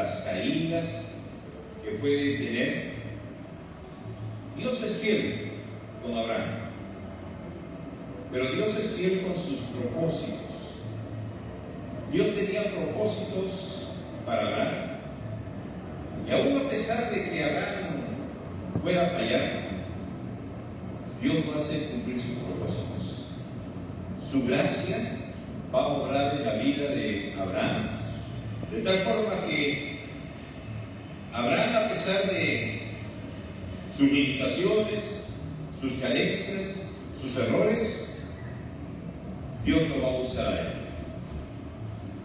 las caídas que puede tener, Dios es fiel con Abraham, pero Dios es fiel con sus propósitos. Dios tenía propósitos para Abraham, y aún a pesar de que Abraham pueda fallar, Dios va a hacer cumplir sus propósitos. Su gracia va a obrar en la vida de Abraham, de tal forma que Abraham, a pesar de sus limitaciones, sus carencias, sus errores, Dios lo va a usar a él,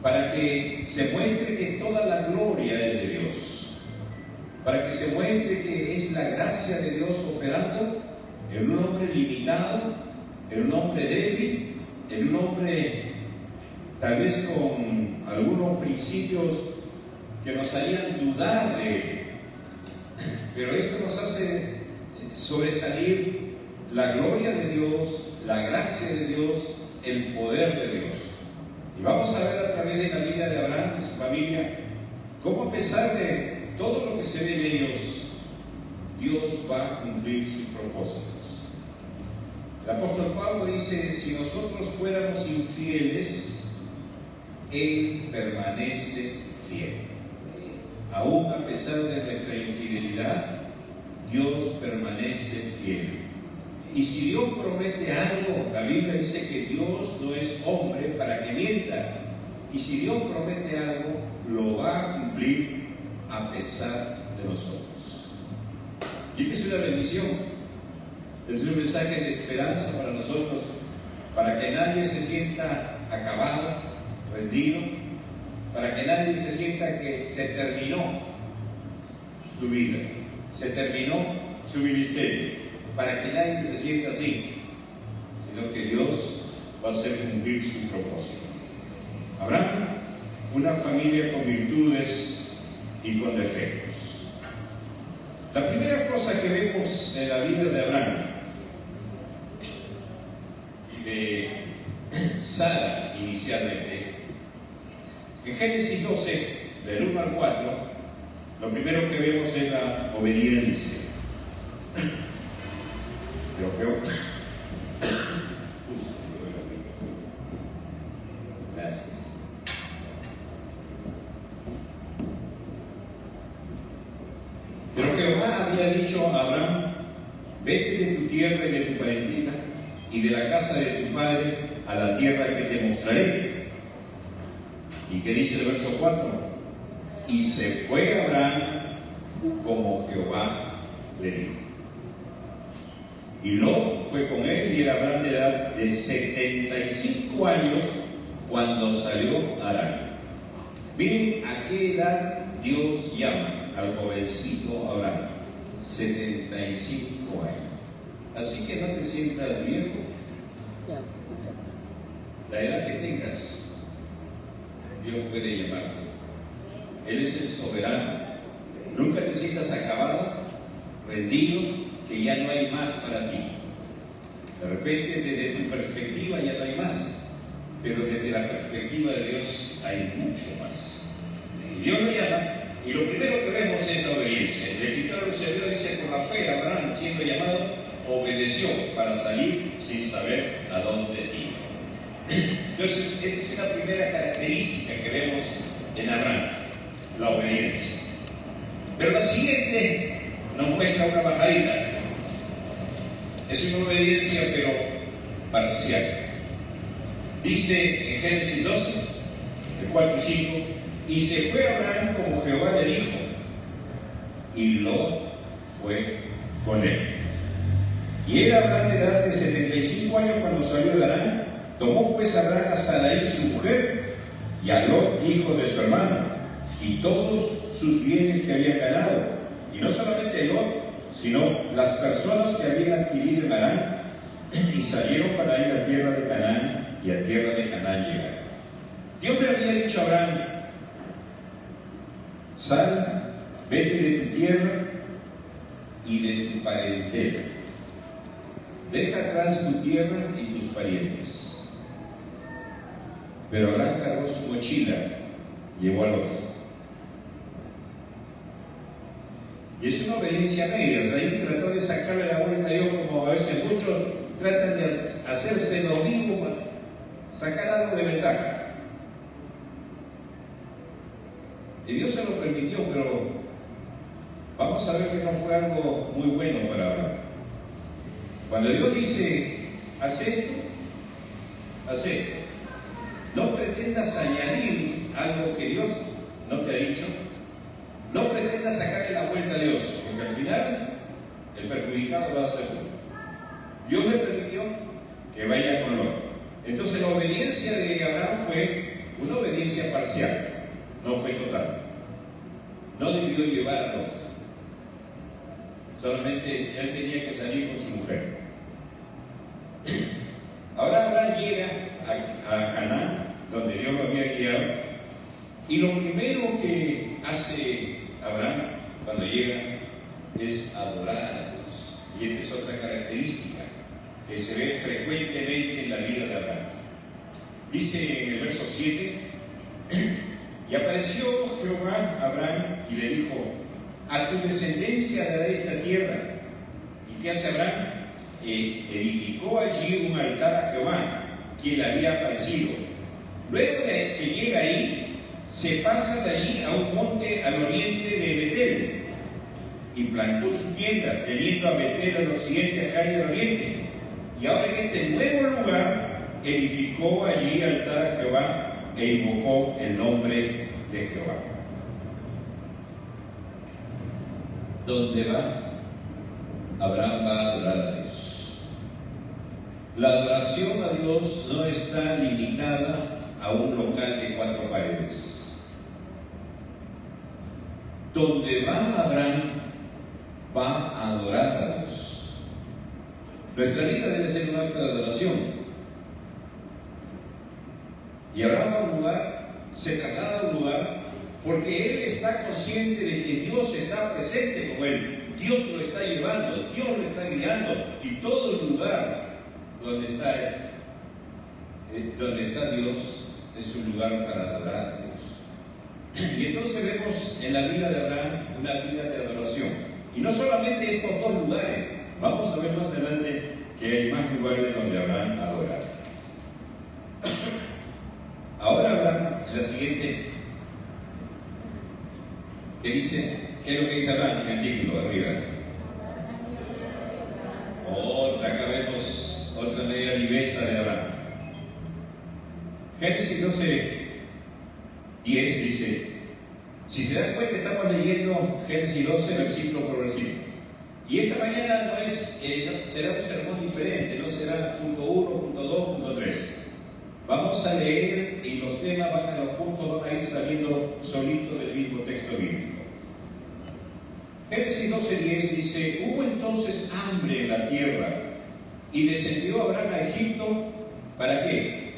para que se muestre que toda la gloria es de Dios, para que se muestre que es la gracia de Dios operando en un hombre limitado, en un hombre débil, en un hombre tal vez con algunos principios que nos harían dudar de él. Pero esto nos hace sobresalir la gloria de Dios, la gracia de Dios, el poder de Dios. Y vamos a ver a través de la vida de Abraham y su familia cómo, a pesar de todo lo que se ve en ellos, Dios va a cumplir sus propósitos. El apóstol Pablo dice: si nosotros fuéramos infieles, Él permanece fiel. Aún a pesar de nuestra infidelidad, Dios permanece fiel. Y si Dios promete algo, la Biblia dice que Dios no es hombre para que mienta. Y si Dios promete algo, lo va a cumplir a pesar de nosotros. Y esta es una bendición. Es un mensaje de esperanza para nosotros, para que nadie se sienta acabado, rendido, para que nadie se sienta que se terminó su vida, se terminó su ministerio, para que nadie se sienta así, sino que Dios va a hacer cumplir su propósito. Abraham, una familia con virtudes y con defectos. La primera cosa que vemos en la vida de Abraham y de Sara inicialmente, en Génesis 12, del 1 al 4, lo primero que vemos es la obediencia. Gracias. Pero Jehová había dicho a Abraham: vete de tu tierra y de tu parentela y de la casa de tu padre a la tierra que te mostraré. ¿Y qué dice el verso 4? Y se fue Abraham como Jehová le dijo. Y Lot fue con él, y era Abraham de edad de 75 años cuando salió Harán. Miren a qué edad Dios llama al jovencito Abraham: 75 años. Así que no te sientas viejo. La edad que tengas, Dios puede llamarte. Él es el soberano. Nunca te sientas acabado, rendido, que ya no hay más para ti. De repente, desde tu perspectiva ya no hay más, pero desde la perspectiva de Dios hay mucho más. Y Dios lo llama, y lo primero que vemos es la obediencia. El escritor de Hebreos dice: por la fe Abraham, siendo llamado, obedeció para salir sin saber a dónde iba. Entonces, esta es la primera característica que vemos en Abraham, la obediencia. Pero la siguiente nos muestra una bajadita. Es una obediencia, pero parcial. Dice en Génesis 12, de 4 y 5: y se fue Abraham como Jehová le dijo, y Lot fue con él. Y era Abraham de edad de 75 años cuando salió de Harán. Tomó pues Abraham a Sarai su mujer, y a Lot, hijo de su hermano, y todos sus bienes que había ganado. Y no solamente Lot, sino las personas que habían adquirido en Harán, y salieron para ir a tierra de Canaán, y a tierra de Canaán llegaron. Dios le había dicho a Abraham: sal, vete de tu tierra y de tu parentela. Deja atrás tu tierra y tus parientes. Pero Abraham cargó su mochila, llevó a Lot. Y es una obediencia media. O sea, ahí trató de sacarle la vuelta a Dios, como a veces muchos tratan de hacerse lo mismo para sacar algo de ventaja. Y Dios se lo permitió, pero vamos a ver que no fue algo muy bueno para Abraham. Cuando Dios dice, haz esto, haz esto. No pretendas añadir algo que Dios no te ha dicho. No pretendas sacarle la vuelta a Dios, porque al final el perjudicado va a ser tú. Dios le permitió que vaya con Lot. Entonces la obediencia de Abraham fue una obediencia parcial, no fue total. No debió llevar a Lot. Solamente él tenía que salir con su mujer. Ahora Abraham llega a Canaán, donde Dios lo había guiado, y lo primero que hace Abraham cuando llega es adorar a Dios. Y esta es otra característica que se ve frecuentemente en la vida de Abraham. Dice en el verso 7, y apareció Jehová a Abraham y le dijo, a tu descendencia daré esta tierra. ¿Y qué hace Abraham? Edificó allí un altar a Jehová, quien le había aparecido. Luego de que llega ahí, se pasa de allí a un monte al oriente de Betel, y plantó su tienda, teniendo a Betel al occidente, a Jai al oriente. Y ahora en este nuevo lugar, edificó allí altar a Jehová, e invocó el nombre de Jehová. ¿Dónde va? Abraham va a adorar a Dios. La adoración a Dios no está limitada a un local de 4 paredes. Donde va Abraham, va a adorar a Dios. Nuestra vida debe ser un acto de adoración. Y Abraham va a un lugar, se traslada a un lugar, porque él está consciente de que Dios está presente con él. Dios lo está llevando, Dios lo está guiando, y todo el lugar donde está Dios es un lugar para adorar a Dios. Y entonces vemos en la vida de Abraham una vida de adoración. Y no solamente estos 2 lugares, vamos a ver más adelante que hay más lugares donde Abraham adora. Ahora Abraham, en la siguiente, ¿qué dice? ¿Qué es lo que dice Abraham en el título arriba? Acá vemos otra media viveza de Abraham. Génesis 12, 10 dice, si se dan cuenta estamos leyendo Génesis 12 versículo por versículo. Y esta mañana no es, será un sermón diferente, no será punto 1, punto 2, punto 3. Vamos a leer y los temas los puntos van a ir saliendo solitos del mismo texto bíblico. Génesis 12:10 dice, hubo entonces hambre en la tierra y descendió Abraham a Egipto, ¿para qué?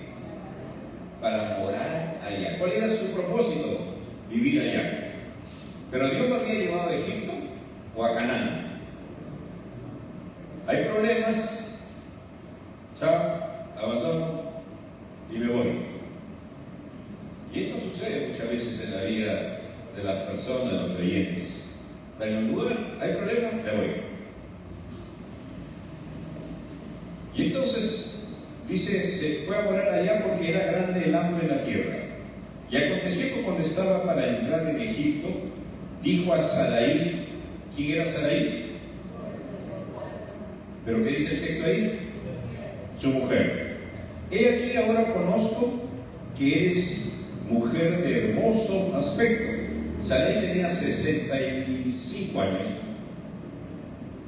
Para morar allá. ¿Cuál era su propósito? Vivir allá. Pero Dios lo había llevado a Egipto o a Canaán. Hay problemas, chao, abandono y me voy. Y esto sucede muchas veces en la vida de las personas, de los creyentes. Está en un lugar, hay problemas, me voy. Y entonces, dice, se fue a morar allá porque era grande el hambre en la tierra. Y aconteció que cuando estaba para entrar en Egipto, dijo a Sarai, ¿quién era Sarai? ¿Pero qué dice el texto ahí? Su mujer. He aquí ahora conozco que eres mujer de hermoso aspecto. Sarai tenía 65 años.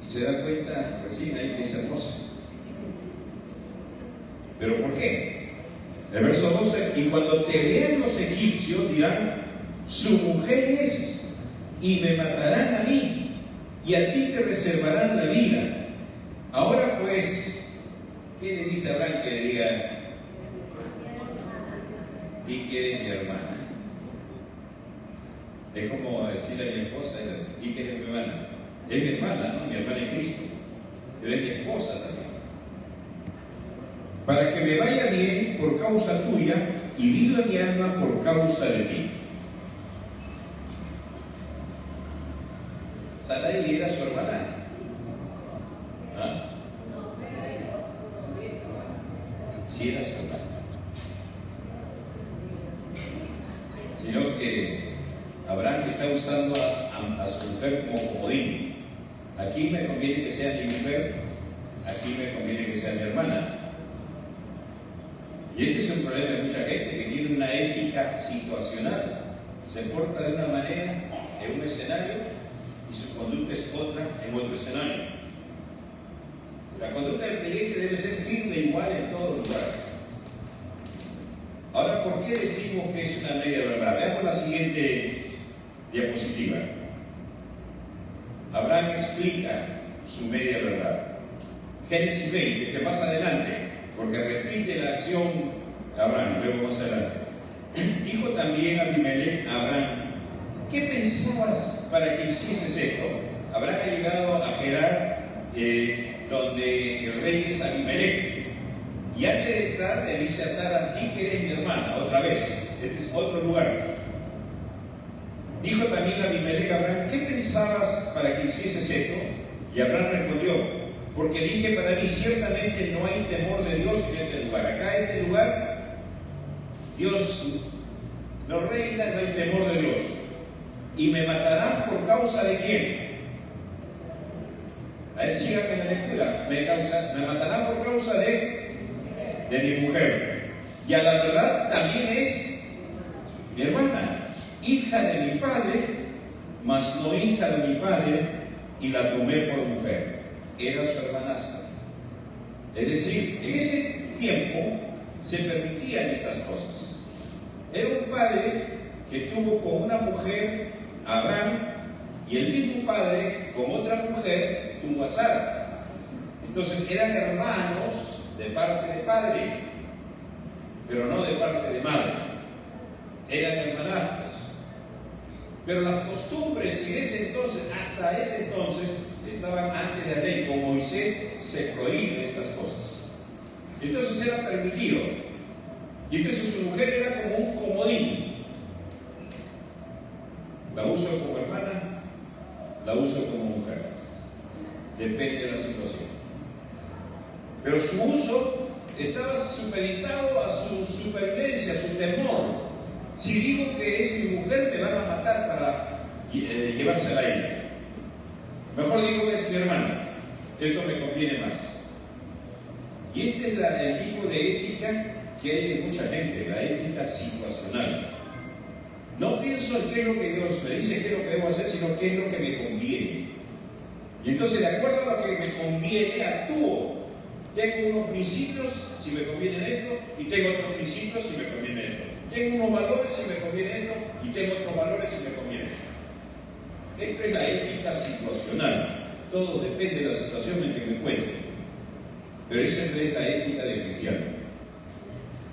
Y se da cuenta recién ahí que es hermosa. ¿Pero por qué? El verso 12, y cuando te vean los egipcios dirán, su mujer es, y me matarán a mí, y a ti te reservarán la vida. Ahora pues, ¿qué le dice a Abraham que le diga? Y que eres mi hermana. Es como decirle a mi esposa, y que eres mi hermana. Es mi hermana, ¿no? Mi hermana en Cristo. Pero es mi esposa también. Para que me vaya bien por causa tuya y viva mi alma por causa de ti. Sarai era su hermana. ¿Ah? Sí era su hermana. Sino que Abraham está usando a su mujer como comodín. Aquí me conviene que sea mi mujer, aquí me conviene que sea mi hermana. Y este es un problema de mucha gente que tiene una ética situacional. Se porta de una manera en un escenario y su conducta es otra en otro escenario. La conducta del creyente debe ser firme igual en todo lugar. Ahora, ¿por qué decimos que es una media verdad? Veamos la siguiente diapositiva. Abraham explica su media verdad. Génesis 20, que más adelante, porque repite la acción Abraham, luego más adelante. Dijo también Abimelech a Abraham: ¿qué pensabas para que hicieses esto? Abraham ha llegado a Gerar, donde el rey es Abimelech. Y antes de entrar le dice a Sara: di que eres mi hermana, otra vez. Este es otro lugar. Dijo también Abimelech a Abraham: ¿qué pensabas para que hicieses esto? Y Abraham respondió: porque dije para mí, ciertamente no hay temor de Dios en este lugar. Acá en este lugar, Dios no reina, no hay temor de Dios. ¿Y me matarán por causa de quién? A ver, síganme en la lectura. Me matarán por causa de mi mujer. Y a la verdad también es mi hermana, hija de mi padre, mas no hija de mi padre, y la tomé por mujer. Era su hermanastra. Es decir, en ese tiempo se permitían estas cosas. Era un padre que tuvo con una mujer a Abraham, y el mismo padre con otra mujer tuvo a Sara. Entonces eran hermanos de parte de padre, pero no de parte de madre. Eran hermanastros. Pero las costumbres en ese entonces, hasta ese entonces, estaban antes de la ley. Con Moisés se prohíben estas cosas. Entonces era permitido. Y entonces su mujer era como un comodín. La uso como hermana, la uso como mujer. Depende de la situación. Pero su uso estaba supeditado a su supervivencia, a su temor. Si digo que es mi mujer, me van a matar para llevársela a ella. Mejor digo que es mi hermana. Esto me conviene más. Y este es el tipo de ética que hay en mucha gente, la ética situacional. No pienso en qué es lo que Dios me dice, qué es lo que debo hacer, sino qué es lo que me conviene. Y entonces, de acuerdo a lo que me conviene, actúo. Tengo unos principios si me conviene esto, y tengo otros principios si me conviene esto. Tengo unos valores si me conviene esto, y tengo otros valores si me conviene esto. Esta es la ética situacional. Todo depende de la situación en que me encuentre. Pero esa es la ética de cristiano.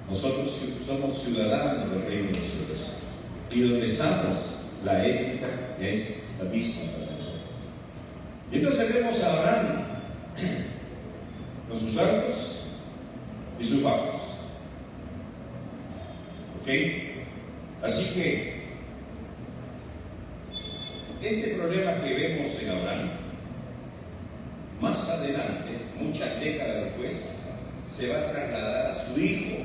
Nosotros somos ciudadanos del reino de los cielos. Y donde estamos, la ética es la misma para nosotros. Y entonces vemos a Abraham con sus altos y sus bajos. ¿Ok? Así que este problema que vemos en Abraham, más adelante, muchas décadas después, se va a trasladar a su hijo.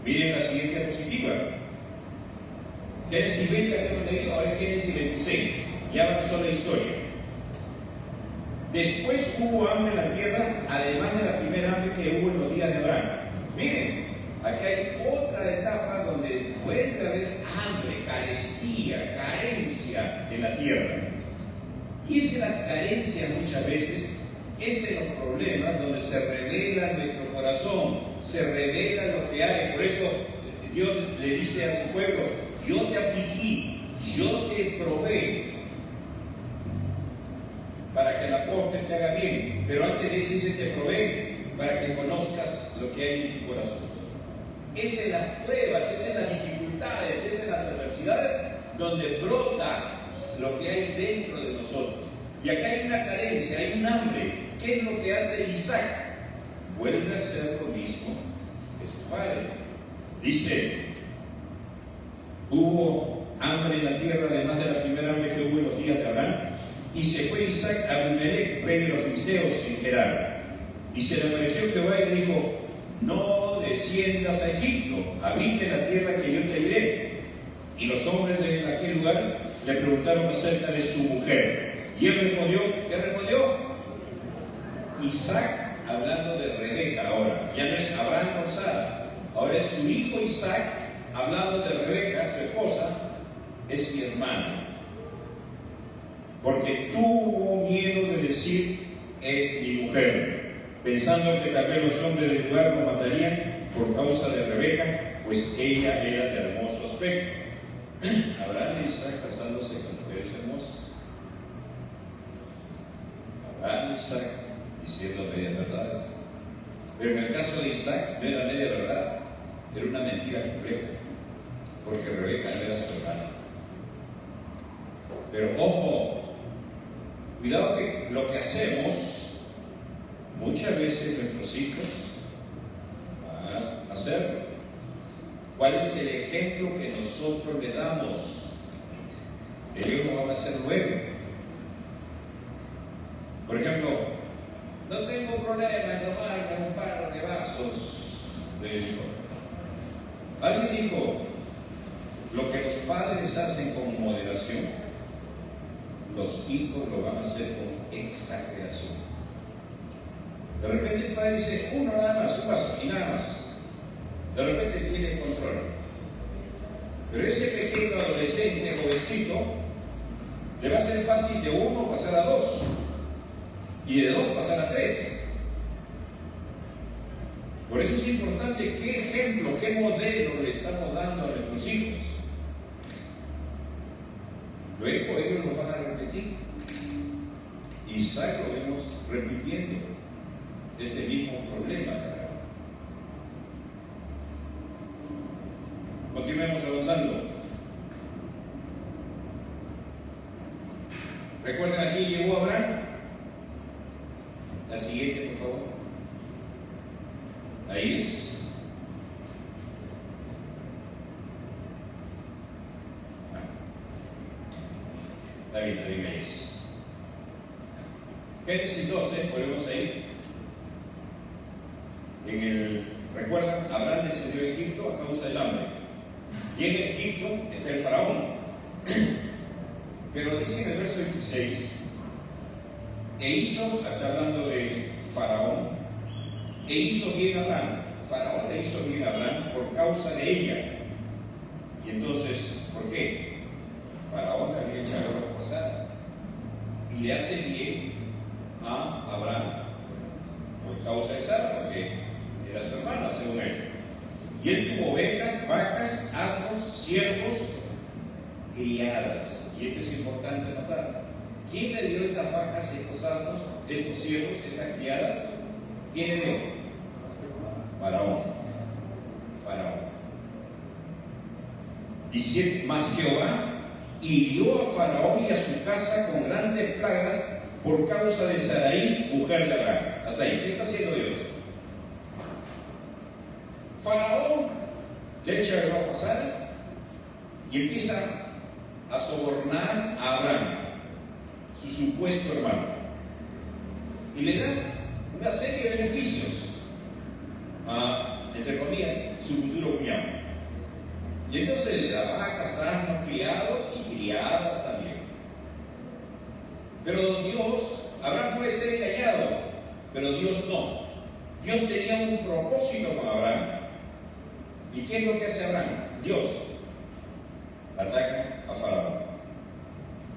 Miren la siguiente diapositiva. Génesis 20 habíamos leído, ahora es Génesis 26. Ya avanzó la historia. Después hubo hambre en la tierra, además de la primera hambre que hubo en los días de Abraham. Miren, aquí hay otra etapa donde vuelve a haber hambre, carencia en la tierra. Y es en las carencias muchas veces, es en los problemas donde se revela nuestro corazón, se revela lo que hay. Por eso Dios le dice a su pueblo: yo te afligí, yo te probé, para que la posta te haga bien. Pero antes de decirse te probé, para que conozcas lo que hay en tu corazón. Es en las pruebas, es en las dificultades, es en las adversidades donde brota lo que hay dentro de nosotros. Y acá hay una carencia, hay un hambre. ¿Qué es lo que hace Isaac? Vuelve a hacer lo mismo que su padre. Dice: hubo hambre en la tierra, además de la primera hambre que hubo en los días de Abraham. Y se fue Isaac a Abimelech, rey de los filisteos, en Gerar. Y se le apareció Jehová y le dijo: no desciendas a Egipto, habita en la tierra que yo te diré. Y los hombres de aquel lugar le preguntaron acerca de su mujer. Y él respondió, ¿qué respondió? Isaac, hablando de Rebeca ahora, ya no es Abraham con Sara, ahora es su hijo Isaac, hablando de Rebeca, su esposa, es mi hermana. Porque tuvo miedo de decir, es mi mujer, pensando que tal vez los hombres del lugar lo matarían por causa de Rebeca, pues ella era de hermoso aspecto. Abraham e Isaac casándose con mujeres hermosas. Abraham e Isaac diciendo medias verdades. Pero en el caso de Isaac no era media verdad, era una mentira completa, porque Rebeca no era su hermana. Pero ojo, cuidado que lo que hacemos, muchas veces nuestros hijos van a hacerlo. ¿Cuál es el ejemplo que nosotros le damos? Ellos lo van a hacer luego. Por ejemplo, no tengo problema en tomar un par de vasos de licor. Alguien dijo, lo que los padres hacen con moderación, los hijos lo van a hacer con exageración. De repente el padre dice, uno nada más, un vaso y nada más. De repente tiene el control. Pero ese pequeño adolescente, jovencito, le va a ser fácil de 1 pasar a 2 y de 2 pasar a 3. Por eso es importante qué ejemplo, qué modelo le estamos dando a nuestros hijos. Luego ellos lo van a repetir. Isaac lo vemos repitiendo este mismo problema. Continuemos avanzando. ¿Recuerdan aquí llegó Abraham? La siguiente, por favor. Ahí es. Está bien, ahí es. Génesis 12, ponemos ahí. ¿Recuerdan? Abraham descendió a Egipto a causa del hambre. Y en Egipto está el faraón. Pero dice en el verso 16, e hizo, está hablando de faraón, e hizo bien a Abraham. Faraón le hizo bien a Abraham por causa de ella. Y entonces, ¿por qué? Faraón le había echado la pasada. Y le hace bien a Abraham por causa de Sara, porque era su hermana, según él. Y él tuvo ovejas, vacas, asnos, siervos, criadas. Y esto es importante notar. ¿Quién le dio estas vacas, estos asnos, estos siervos, estas criadas? ¿Quién le dio? Faraón. Faraón. Dice, mas Jehová hirió a Faraón y a su casa con grandes plagas por causa de Sarai, mujer de Abraham. Hasta ahí. ¿Qué está haciendo Dios? Faraón le echa el ojo a Sara y empieza a sobornar a Abraham, su supuesto hermano, y le da una serie de beneficios a, entre comillas, su futuro cuñado. Y entonces le da vacas, asnos, criados y criadas también. Pero Dios, Abraham puede ser engañado, pero Dios no. Dios tenía un propósito con Abraham. ¿Y qué es lo que hace Abraham? Dios ataca a Faraón.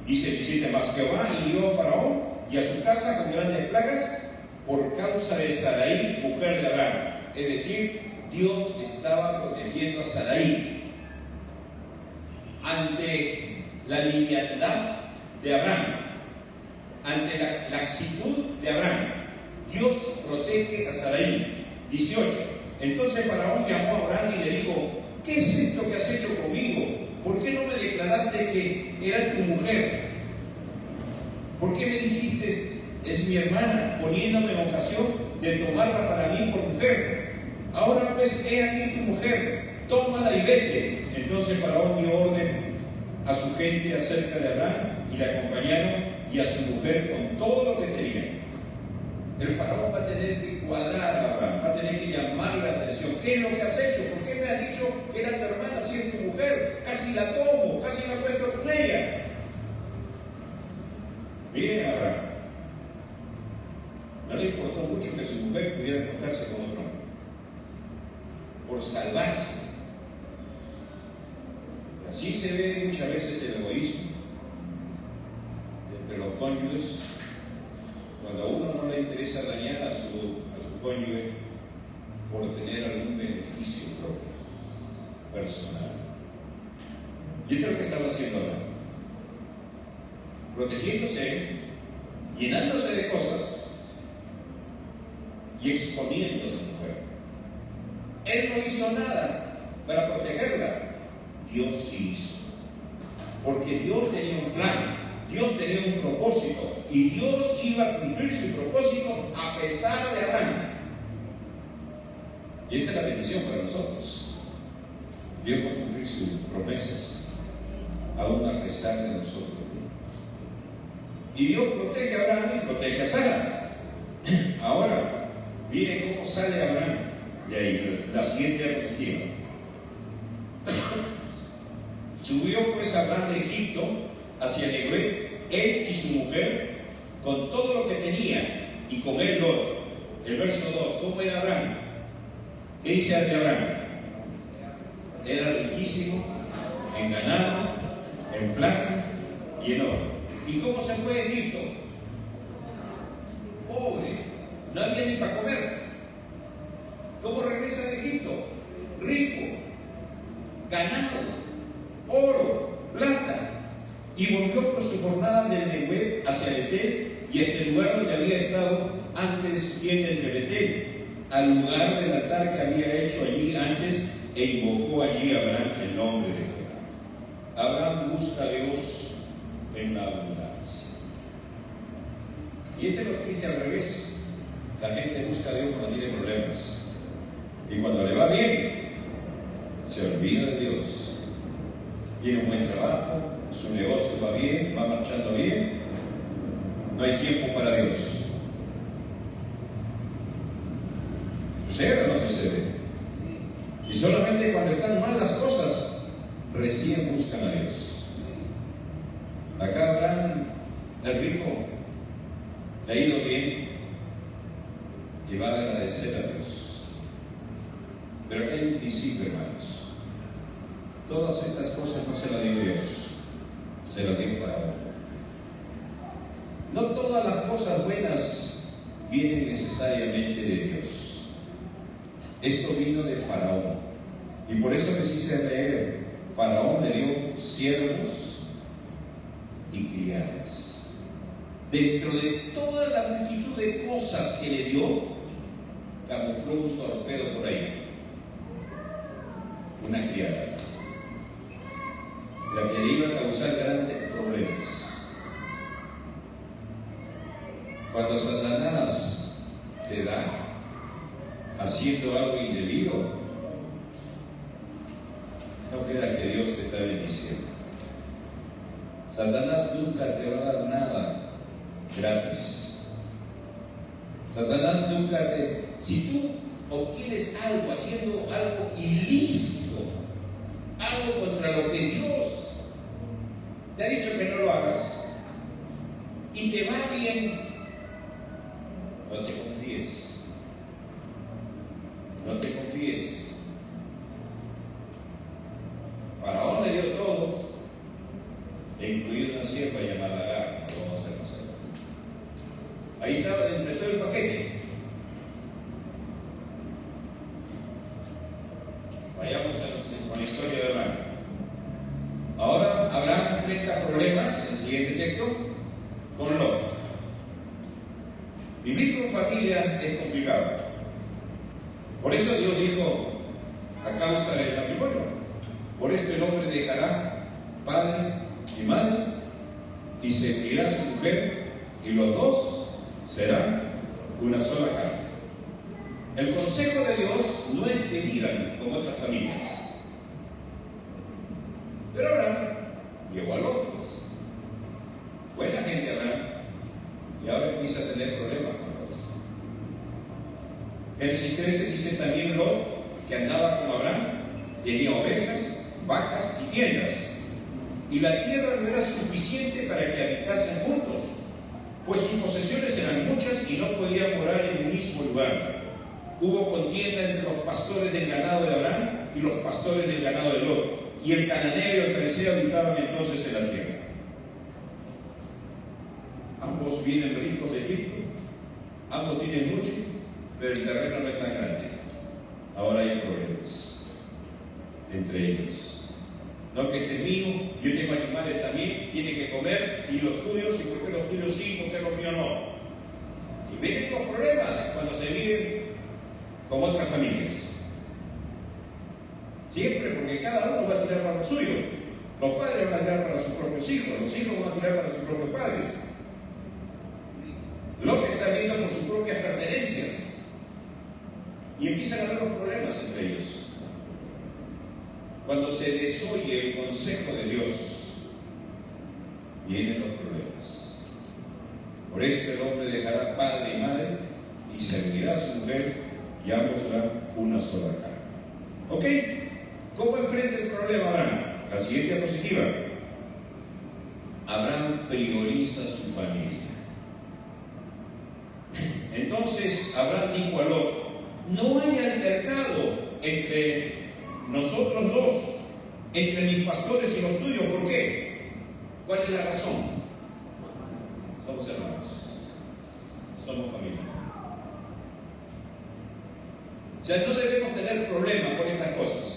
Dice el 17, mas Jehová hirió a Faraón y a su casa con grandes plagas por causa de Sarai, mujer de Abraham. Es decir, Dios estaba protegiendo a Sarai ante la liviandad de Abraham, ante la laxitud de Abraham. Dios protege a Sarai. 18. Entonces Faraón llamó a Abraham y le dijo, ¿qué es esto que has hecho conmigo? ¿Por qué no me declaraste que era tu mujer? ¿Por qué me dijiste, es mi hermana, poniéndome en ocasión de tomarla para mí por mujer? Ahora pues, he aquí tu mujer, tómala y vete. Entonces Faraón dio orden a su gente acerca de Abraham y le acompañaron y a su mujer con todo lo que tenían. El faraón va a tener que cuadrar a Abraham, va a tener que llamarle la atención. ¿Qué es lo que has hecho? ¿Por qué me has dicho que era tu hermana si es tu mujer? Casi la tomo, casi me acuesto con ella. Miren a Abraham. No le importó mucho que su mujer pudiera acostarse con otro hombre. Por salvarse. Así se ve muchas veces el egoísmo entre los cónyuges, cuando a uno no le interesa dañar a su cónyuge por tener algún beneficio propio, personal. Y esto es lo que estaba haciendo ahora. Protegiéndose, llenándose de cosas y exponiendo a su mujer. Él no hizo nada para protegerla. Dios sí hizo. Porque Dios tenía un plan, Dios tenía un propósito, y Dios iba a cumplir su propósito a pesar de Abraham. Y esta es la bendición para nosotros. Dios va a cumplir sus promesas, aún a pesar de nosotros mismos. Y Dios protege a Abraham y protege a Sara. Ahora, viene cómo sale Abraham de ahí, la siguiente diapositiva. Subió pues Abraham de Egipto hacia Negueb, él y su mujer, con todo lo que tenía, y con él Lot. El verso 2, ¿cómo era Abraham? ¿Qué dice de Abraham? Era riquísimo en ganado, en plata y en oro. ¿Y cómo se fue a Egipto? Pobre, no había ni para comer. ¿Cómo regresa de Egipto? Rico, ganado, oro, plata, y volvió por su jornada del Negueb hacia Betel, y este lugar donde había estado antes tiene entre Betel, al lugar del altar que había hecho allí antes, e invocó allí a Abraham el nombre de Jehová. Abraham busca a Dios en la abundancia. Y este lo triste al revés. La gente busca a Dios cuando tiene problemas, y cuando le va bien, se olvida de Dios. Tiene un buen trabajo, su negocio va bien, va marchando bien, no hay tiempo para Dios. ¿Sucede o no sucede? Y solamente cuando están mal las cosas, recién buscan a Dios. Acá Abraham, el rico, le ha ido bien y va a agradecer a Dios. Pero acá hay un principio, hermanos. Todas estas cosas no se las dio Dios, se las dio Faraón. No todas las cosas buenas vienen necesariamente de Dios. Esto vino de Faraón. Y por eso les hice leer, Faraón le dio siervos y criadas. Dentro de toda la multitud de cosas que le dio, camufló un torpedo por ahí. Una criada. La que le iba a causar grandes problemas. Cuando Satanás te da haciendo algo indebido, no crea que Dios te está bendiciendo. Satanás nunca te va a dar nada gratis. Satanás nunca te... Si tú obtienes algo haciendo algo ilícito, algo contra lo que Dios te ha dicho que no lo hagas, y te va bien, no te confíes. No te confíes. Faraón le dio todo, incluido una sierva llamada Agar, no vamos a hacer más allá. Ahí estaba dentro de todo el paquete. Vayamos con la historia de Abraham. Ahora Abraham enfrenta problemas, en el siguiente texto, con Lot. Vivir con familia es complicado. Por eso Dios dijo, a causa del matrimonio, por esto el hombre dejará padre y madre y se unirá a su mujer, y los dos serán una sola carne. El consejo de Dios no es que vivan con otras familias. Pero Abraham llegó a Lot. Buena gente Abraham, y ahora empieza a tener problemas con Lot. Génesis 13 dice también Lot, que andaba con Abraham, tenía ovejas, vacas y tiendas, y la tierra no era suficiente para que habitasen juntos, pues sus posesiones eran muchas y no podían morar en un mismo lugar. Hubo contienda entre los pastores del ganado de Abraham y los pastores del ganado de Lot, y el cananeo y el fereceo habitaban entonces en la tierra. Ambos vienen ricos de Egipto, ambos tienen mucho, pero el terreno no es tan grande. Ahora hay problemas entre ellos. No que este es mío, yo tengo animales también, tiene que comer, y los tuyos, y por qué los tuyos sí, por qué los míos no. Y vienen los problemas cuando se viven con otras familias. Siempre, porque cada uno va a tirar para lo suyo. Los padres van a tirar para sus propios hijos, los hijos van a tirar para sus propios padres. Lot está viendo por sus propias pertenencias. Y empiezan a haber los problemas entre ellos. Cuando se desoye el consejo de Dios, vienen los problemas. Por esto el hombre dejará padre y madre y servirá a su mujer, y ambos serán una sola carne. ¿Ok? ¿Cómo enfrenta el problema Abraham? La siguiente diapositiva. Abraham prioriza su familia. Entonces Abraham dijo a Lot: no hay altercado entre nosotros dos, entre mis pastores y los tuyos. ¿Por qué? ¿Cuál es la razón? Somos hermanos, somos familia. Ya no debemos tener problemas por estas cosas.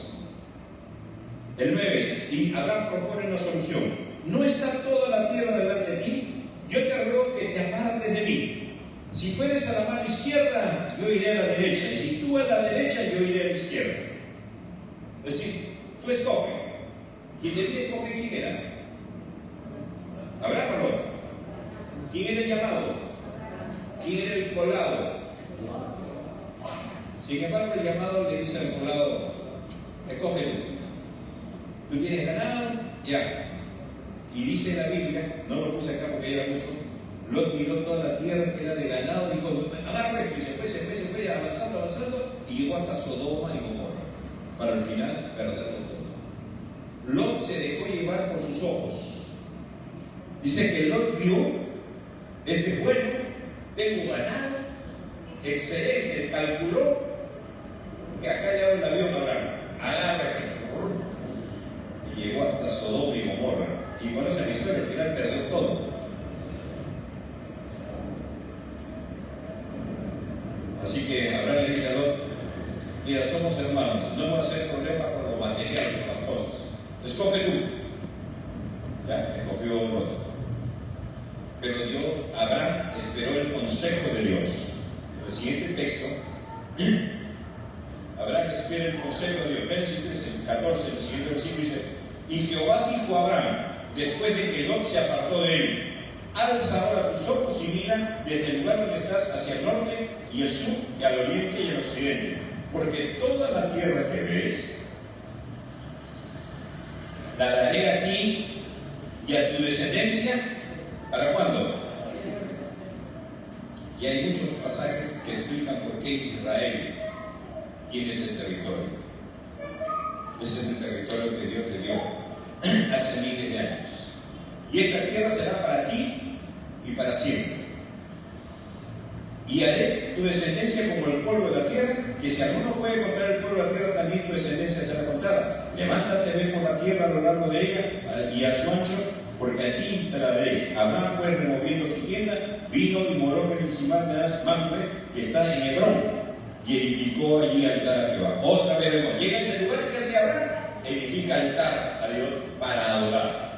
El 9, y Abraham propone una solución. ¿No está toda la tierra delante de ti? Yo te ruego que te apartes de mí. Si fueres a la mano izquierda, yo iré a la derecha, y si tú a la derecha, yo iré a la izquierda. Es decir, tú escoge. ¿Quién debía escoger quién era? Abraham o Lot. ¿Quién era el llamado? ¿Quién era el colado? Sin embargo, el llamado le dice al colado: escoge tú. Tú tienes ganado, ya. Y dice la Biblia, no lo puse acá porque ya era mucho, Lot miró toda la tierra que era de ganado, dijo: agarra esto, y se fue, avanzando, y llegó hasta Sodoma y Gomorra, para al final perderlo todo. Lot se dejó llevar por sus ojos. Dice que Lot vio: este es bueno, tengo ganado, excelente, calculó que acá le hago el avión a Abraham, agarra y llegó hasta Sodoma y Gomorra. Y conocen la historia, al final perdió todo. Así que Abraham le dice a Lot: mira, somos hermanos, no vamos a hacer problema con lo material y con las cosas. Escoge tú. Ya, escogió Lot. Pero Dios, Abraham esperó el consejo de Dios. En el siguiente texto, Abraham espera el consejo de Dios. Génesis 14, el siguiente versículo dice: y Jehová dijo a Abraham, después de que Lot se apartó de él: alza ahora tus ojos y mira desde el lugar donde estás hacia el norte y el sur, y al oriente y al occidente, porque toda la tierra que ves la daré a ti y a tu descendencia. ¿Para cuándo? Y hay muchos pasajes que explican por qué Israel tiene ese territorio. Ese es el territorio que Dios le dio hace miles de años. Y esta tierra será para ti y para siempre. Y haré tu descendencia como el polvo de la tierra, que si alguno puede contar el polvo de la tierra, también tu descendencia será contada. Levántate, ve por la tierra a lo largo de ella y a su ancho, porque a ti te la daré. Abraham, pues, removiendo su tienda, vino y moró en el Simán de Mamre, que está en Hebrón, y edificó allí altar a Jehová. Otra vez vemos, llega a ese lugar que hace Abraham, edifica altar a Dios para adorar.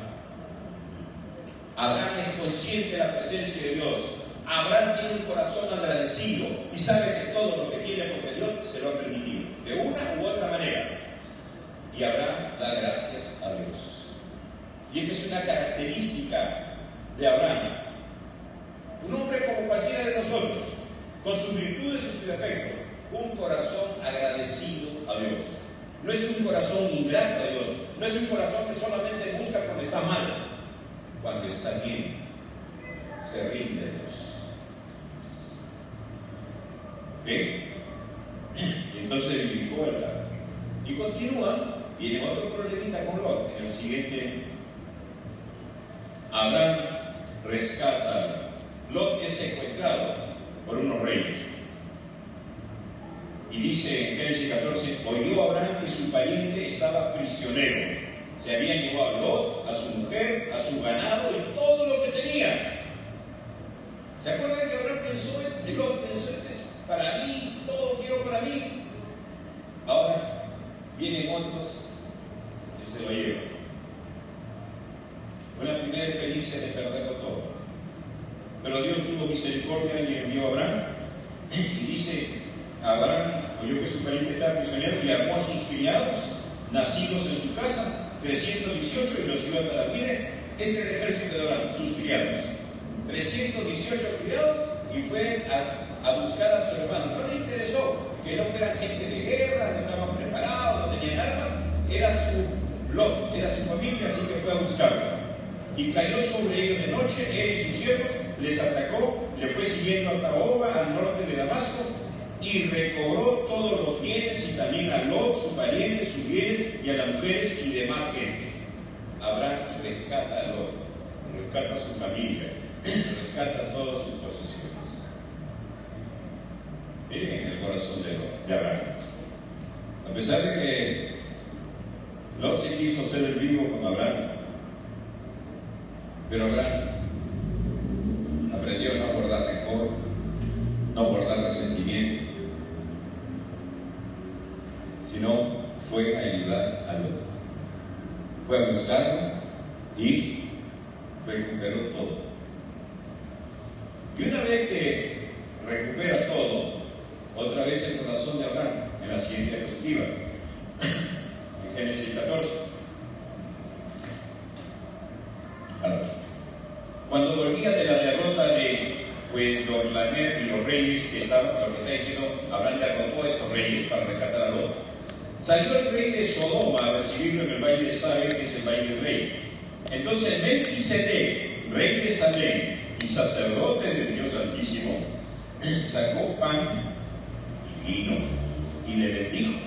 Abraham es consciente de la presencia de Dios. Abraham tiene un corazón agradecido y sabe que todo lo que tiene porque Dios se lo ha permitido, de una u otra manera. Y Abraham da gracias a Dios. Y esta es una característica de Abraham. Un hombre como cualquiera de nosotros, con sus virtudes y sus defectos, un corazón agradecido a Dios. No es un corazón ingrato a Dios, No es un corazón que solamente busca cuando está mal. Cuando está bien, se rinde a Dios. ¿Bien? Entonces edificó altar. Y continúa, viene otro problemita con Lot. En el siguiente, Abraham rescata. Lot es secuestrado por unos reyes. Y dice en Génesis 14, oyó Abraham que su pariente estaba prisionero. Se habían llevado a Lot, a su mujer, a su ganado y todo lo que tenía. ¿Se acuerdan que Abraham pensó en Lot? Pensó en para mí, todo quiero para mí. Ahora vienen otros y se lo llevan. Fue la primera experiencia de perderlo todo. Pero Dios tuvo misericordia y envió a Abraham. Y dice, Abraham oyó que su pariente estaba prisionero y armó a sus criados, nacidos en su casa, 318, y los dio a cada mire. Este es el ejército de Abraham, sus criados. 318 criados, y fue a buscar a su hermano. No le interesó que no fueran gente de guerra, no estaban preparados, no tenían armas. Era su Lot, era su familia, así que fue a buscarlo. Y cayó sobre ellos de noche, él y sus siervos, les atacó, le fue siguiendo hasta Oba, al norte de Damasco, y recobró todos los bienes, y también a Lot, su pariente, sus bienes, y a las mujeres y demás gente. Abraham rescata a Lot, rescata a su familia, rescata todas sus posesiones. Miren el corazón de Abraham. A pesar de que Lot se quiso hacer el vivo con Abraham, pero Abraham aprendió a no guardar rencor, no guardar resentimiento, sino fue a ayudar a Lot. Fue a buscarlo y recuperó todo. Y una vez que recupera todo, otra vez el corazón de Abraham en la siguiente diapositiva, en Génesis 14. Cuando volvía de la derrota de Dorlaner y los reyes que estaban, lo que está diciendo, Abraham derrotó a estos reyes para rescatar a Lot. Salió el rey de Sodoma a recibirlo en el valle de Sabe, que es el valle del rey. Entonces Melquisedec, rey de Salem y sacerdote del Dios Altísimo, sacó pan y vino y le bendijo,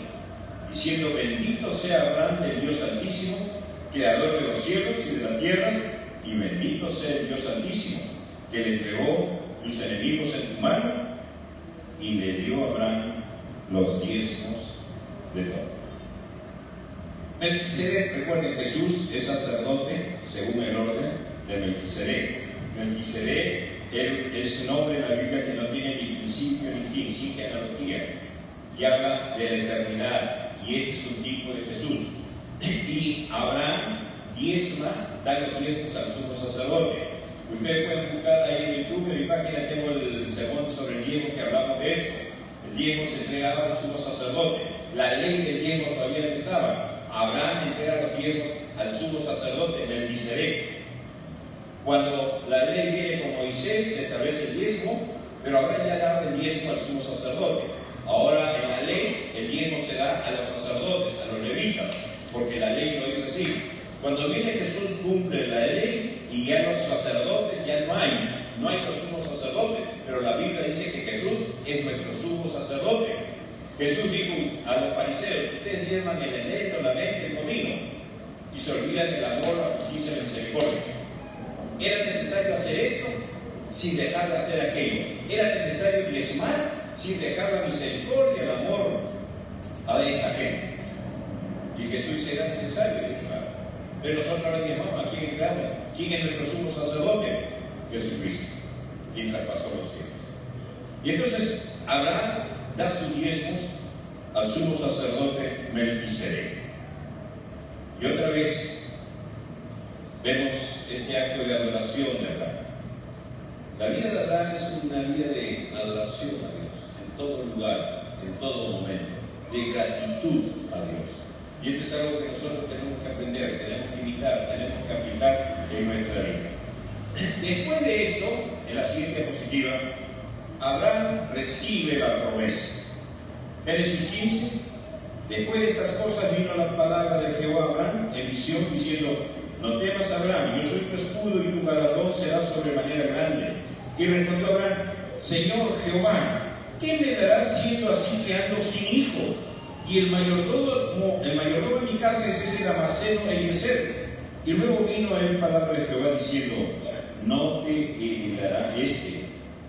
diciendo: bendito sea Abraham del Dios Altísimo, creador de los cielos y de la tierra, y bendito sea el Dios Altísimo, que le entregó tus enemigos en tu mano, y le dio a Abraham los diezmos de todo. Melquisedec, recuerden, Jesús es sacerdote según el orden de Melquisedec. Melquisedec es un nombre en la Biblia que no tiene ni principio ni fin, sin genealogía, y habla de la eternidad, y ese es un tipo de Jesús. Y Abraham diezma, da los diezmos al sumo sacerdote. Ustedes pueden buscar ahí en YouTube, en mi página tengo el sermón sobre el diezmo que hablamos de esto. El diezmo se entregaba al sumo sacerdote. La ley del diezmo todavía no estaba. Abraham entrega los diezmos al sumo sacerdote, Melquisedec. Cuando la ley viene con Moisés, se establece el diezmo, pero Abraham ya daba el diezmo al sumo sacerdote. Ahora en la ley el diezmo se da a los sacerdotes, a los levitas, porque la ley lo dice así. Cuando viene Jesús cumple la ley y ya los sacerdotes ya no hay los sumos sacerdotes, pero la Biblia dice que Jesús es nuestro sumo sacerdote. Jesús dijo a los fariseos: ustedes diezman el eneldo, la mente, el comino, y se olvidan del amor, la justicia y la misericordia. ¿Era necesario hacer esto sin dejar de hacer aquello? ¿Era necesario diezmar sin dejar la misericordia, el amor a esta gente? Y Jesús dice: era necesario diezmar. Pero nosotros ahora diezmamos. ¿A quién creamos? ¿Quién es nuestro sumo sacerdote? Jesucristo, quien traspasó los cielos. Y entonces Abraham da sus diezmos al sumo sacerdote Melquisedec. Y otra vez vemos este acto de adoración de Abraham. La vida de Abraham es una vida de adoración a Dios, en todo lugar, en todo momento, de gratitud a Dios. Y esto es algo que nosotros tenemos que aprender, tenemos que imitar, tenemos que aplicar en nuestra vida. Después de esto, en la siguiente diapositiva, Abraham recibe la promesa. Génesis 15, Después de estas cosas vino la palabra de Jehová a Abraham en visión diciendo: no temas, Abraham, yo soy tu escudo y tu galardón será sobremanera grande. Y respondió Abraham: Señor Jehová, ¿qué me darás siendo así que ando sin hijo? Y el mayordomo de mi casa es ese Damaseno Eliezer. Y luego vino a él palabra de Jehová diciendo: no te heredará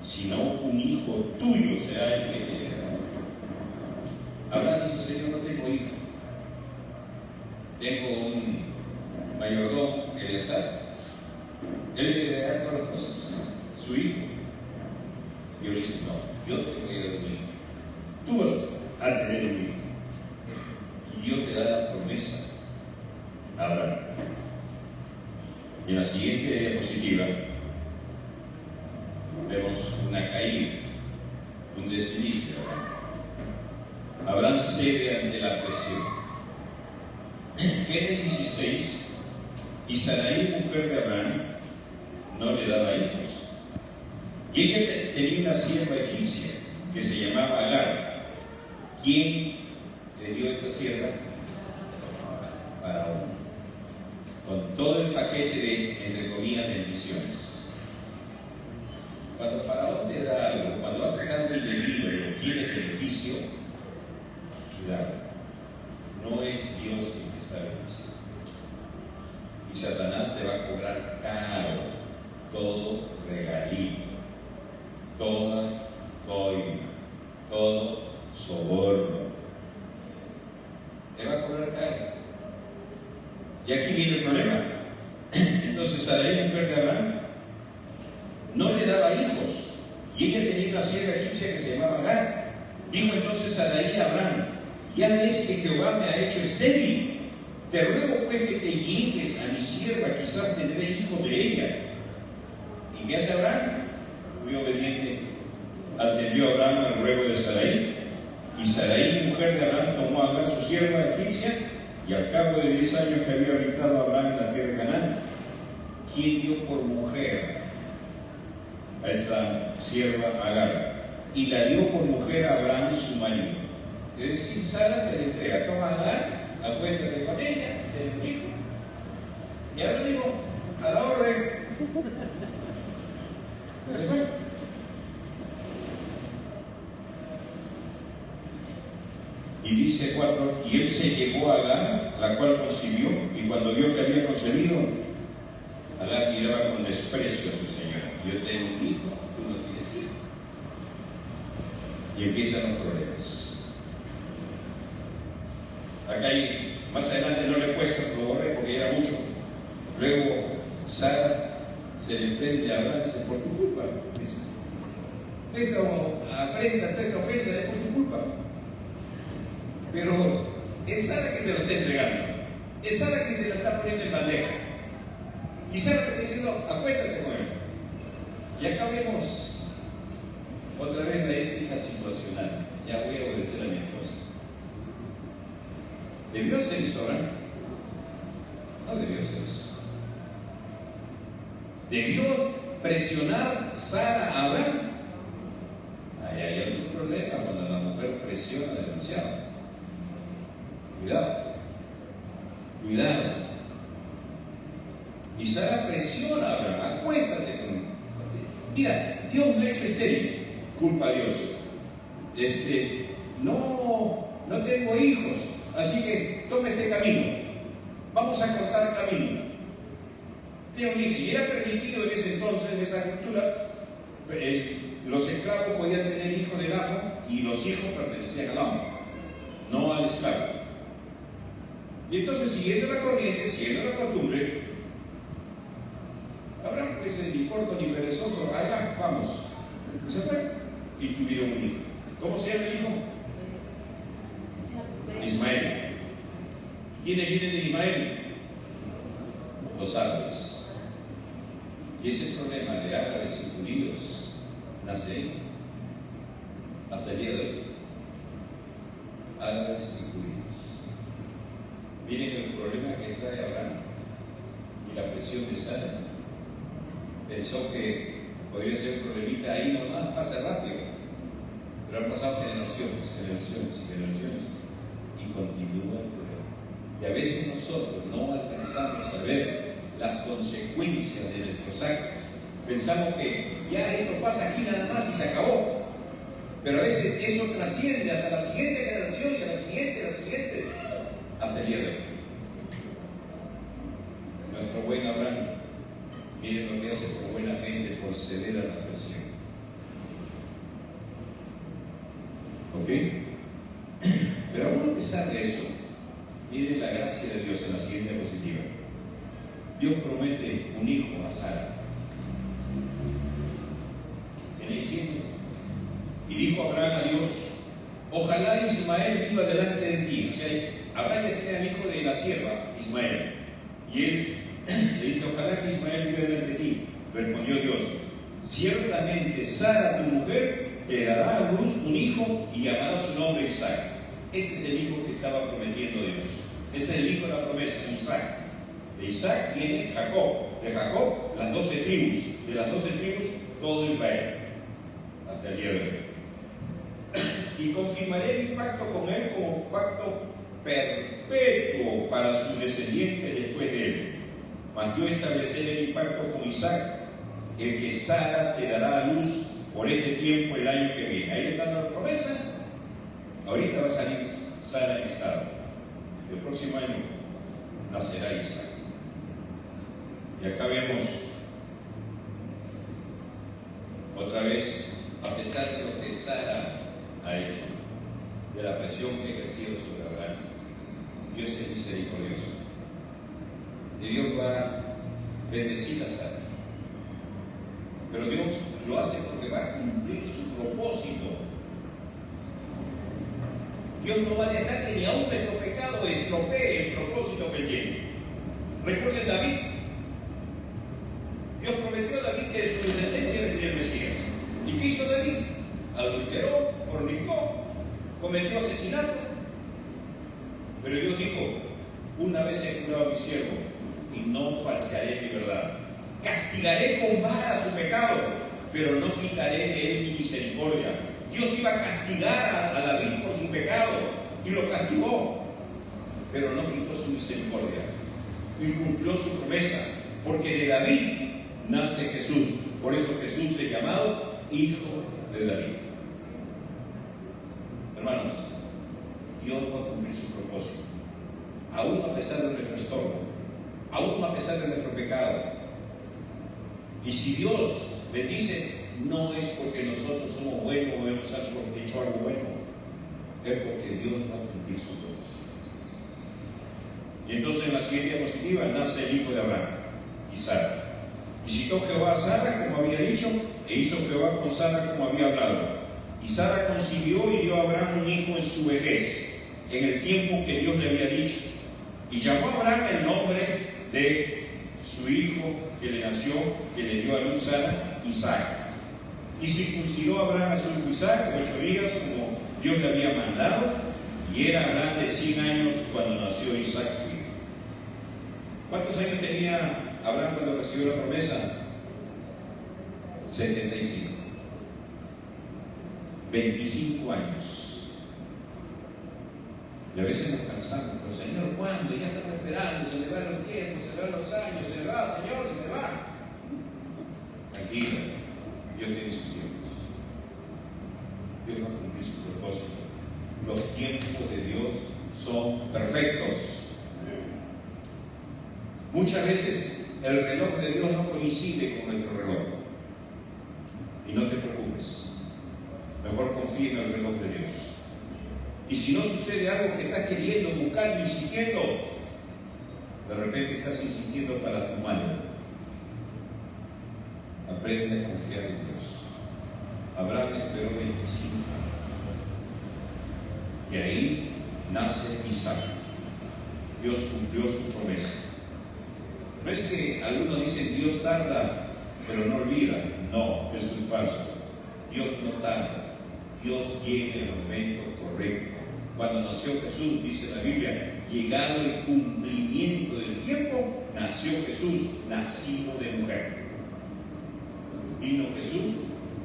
sino un hijo tuyo será el que te heredará. Abraham dice: Señor, no tengo hijo. Tengo un mayordomo, Eliezer. Él le heredará todas las cosas, su hijo. Y yo le dice: no, yo te voy a dar un hijo. Tú vas a tener un hijo. Y Dios te da la promesa a Abraham. Y en la siguiente diapositiva vemos una caída, un desliz de Abraham. Abraham cede ante la presión. Génesis 16, y Sarai, mujer de Abraham, no le daba hijos. Y ella tenía una sierva egipcia que se llamaba Agar. ¿Quién le dio esta sierva? Faraón. Con todo el paquete de, entre comillas, bendiciones. Cuando Faraón te da algo, cuando haces algo indebido y obtienes beneficio, cuidado, no es Dios quien te está bendiciendo. Y Satanás te va a cobrar caro todo regalito, toda coima, todo soborno. Te va a cobrar caro. Y aquí viene el problema. Entonces Sarai, mujer de Abraham, no le daba hijos, y ella tenía una sierva egipcia que se llamaba Agar. Dijo entonces Sarai a Abraham: ya ves que Jehová me ha hecho estéril. Te ruego pues que te llegues a mi sierva, quizás tendré hijo de ella. ¿Y qué hace Abraham? Muy obediente. Atendió Abraham al ruego de Sarai, y Sarai, mujer de Abraham, tomó a Agar, su sierva egipcia. Y al cabo de 10 años que había habitado Abraham en la tierra de Canaán, ¿quién dio por mujer a esta sierva Agar? Y la dio por mujer a Abraham, su marido. Es decir, Sara se le entrega: toma a Agar, acuéstate con ella, ten un hijo. Y ahora digo: a la orden. ¿Se fue? Y dice 4, y él se llegó a Agar, la cual concibió, y cuando vio que había concebido, Agar miraba con desprecio a su señora. Yo tengo un hijo, tú no tienes hijo. Y empiezan los problemas. Acá hay, más adelante no le he puesto, lo borré porque era mucho. Luego Sara se le prende a Abraham y dice: por tu culpa. Dice: esta afrenta, esta ofensa es por tu culpa. Pero es Sara que se lo está entregando, es Sara que se la está poniendo en bandeja, y Sara te está diciendo: acuéstate con él. Y acá vemos otra vez la ética situacional. Ya voy a obedecer a mi esposa. ¿Debió hacer eso Abraham? No debió hacer eso. ¿Debió presionar Sara a Abraham? Ahí hay otro problema cuando la mujer presiona demasiado. Cuidado, cuidado. Y Sara presiona a Abraham: acuéstate con él. Mira, Dios me ha hecho estéril. Culpa a Dios. No tengo hijos, así que toma este camino. Vamos a cortar camino. Tengo un hijo. Y era permitido en ese entonces, en esas culturas, los esclavos podían tener hijos del amo y los hijos pertenecían al amo, no al esclavo. Y entonces, siguiendo la corriente, siguiendo la costumbre, Abraham, que es ni corto ni perezoso, allá vamos. Se fue y tuvieron un hijo. ¿Cómo se llama el hijo? Ismael. ¿Quiénes vienen de Ismael? Los árabes. Y ese problema de árabes y judíos nace ahí, hasta el día de hoy. Árabes y judíos. Miren el problema que trae Abraham y la presión de Sara. Pensó que podría ser un problemita ahí nomás, pasa rápido. Pero han pasado generaciones y y continúa el problema. Y a veces nosotros no alcanzamos a ver las consecuencias de nuestros actos. Pensamos que ya esto pasa aquí nada más y se acabó. Pero a veces eso trasciende hasta la siguiente generación y a la siguiente, hasta el día de hoy. Nuestro buen Abraham, miren lo que hace por buena gente, por ceder a la presión. ¿Ok? Pero aún a pesar de eso, miren la gracia de Dios en la siguiente diapositiva. Dios promete un hijo a Sara. En el cielo. Y dijo Abraham a Dios: ojalá Ismael viva delante de ti. O sea, Abraham ya tenía al hijo de la sierva, Ismael. Y él le dice: ojalá que Ismael viva delante de ti. Respondió Dios: ciertamente Sara, tu mujer, te dará a luz un hijo y llamará su nombre Isaac. Ese es el hijo que estaba prometiendo Dios. Ese es el hijo de la promesa, Isaac. De Isaac viene Jacob. De Jacob, las 12 tribus. De las 12 tribus, todo Israel. Hasta el día de hoy. Y confirmaré mi pacto con él como pacto perpetuo para su descendiente después de él. Mas yo estableceré mi pacto con Isaac, el que Sara te dará a luz por este tiempo el año que viene. Ahí está la promesa. Ahorita va a salir Sara en estado. El próximo año nacerá Isaac. Y acá vemos otra vez, a pesar de lo que Sara ha hecho, de la presión que ha ejercido sobre Abraham, Dios es misericordioso. Y Dios va a bendecir a Sara. Pero Dios lo hace porque va a cumplir su propósito. Dios no va a dejar que ni aún nuestro pecado estropee el propósito que él tiene. Recuerden David. Dios prometió a David que de su descendencia vendría el Mesías. ¿Y qué hizo David? Adulteró, fornicó, cometió asesinato. Pero Dios dijo: una vez he jurado a mi siervo y no falsearé mi verdad. Castigaré con vara su pecado, pero no quitaré de él mi misericordia. Dios iba a castigar a David por su pecado y lo castigó, pero no quitó su misericordia y cumplió su promesa, porque de David nace Jesús. Por eso Jesús es llamado Hijo de David. Hermanos, Dios va a cumplir su propósito, aún a pesar de nuestro estorbo, aún a pesar de nuestro pecado. Y si Dios bendice, no es porque nosotros somos buenos o hemos hecho algo bueno, es porque Dios va a cumplir su propósito. Y entonces en la siguiente diapositiva nace el hijo de Abraham, y Sara. Visitó Jehová a Sara como había dicho, e hizo Jehová con Sara como había hablado. Y Sara concibió y dio a Abraham un hijo en su vejez, en el tiempo que Dios le había dicho. Y llamó a Abraham el nombre de su hijo que le nació, que le dio a luz Sara, Isaac. Y circuncidó a Abraham a su hijo Isaac de 8 días, como Dios le había mandado, y era Abraham de 100 años cuando nació Isaac su hijo. ¿Cuántos años tenía Abraham cuando recibió la promesa? 75. 25 años. Y a veces nos cansamos, pero Señor, ¿cuándo? Ya estamos esperando, se le van los tiempos, se le van los años, se le va, Señor, se le va. Tranquilo, Dios tiene sus tiempos. Dios va a cumplir su propósito. Los tiempos de Dios son perfectos. Muchas veces el reloj de Dios no coincide con nuestro reloj. Y no te preocupes. Mejor confía en el reloj de Dios. Y si no sucede algo que estás queriendo, buscando, insistiendo, de repente estás insistiendo para tu mal. Aprende a confiar en Dios. Abraham esperó 25 años. Y ahí nace Isaac. Dios cumplió su promesa. No es que algunos dicen Dios tarda, pero no olvida. No, eso es falso. Dios no tarda. Dios llega en el momento correcto. Cuando nació Jesús, dice la Biblia, llegado el cumplimiento del tiempo, nació Jesús, nacido de mujer. Vino Jesús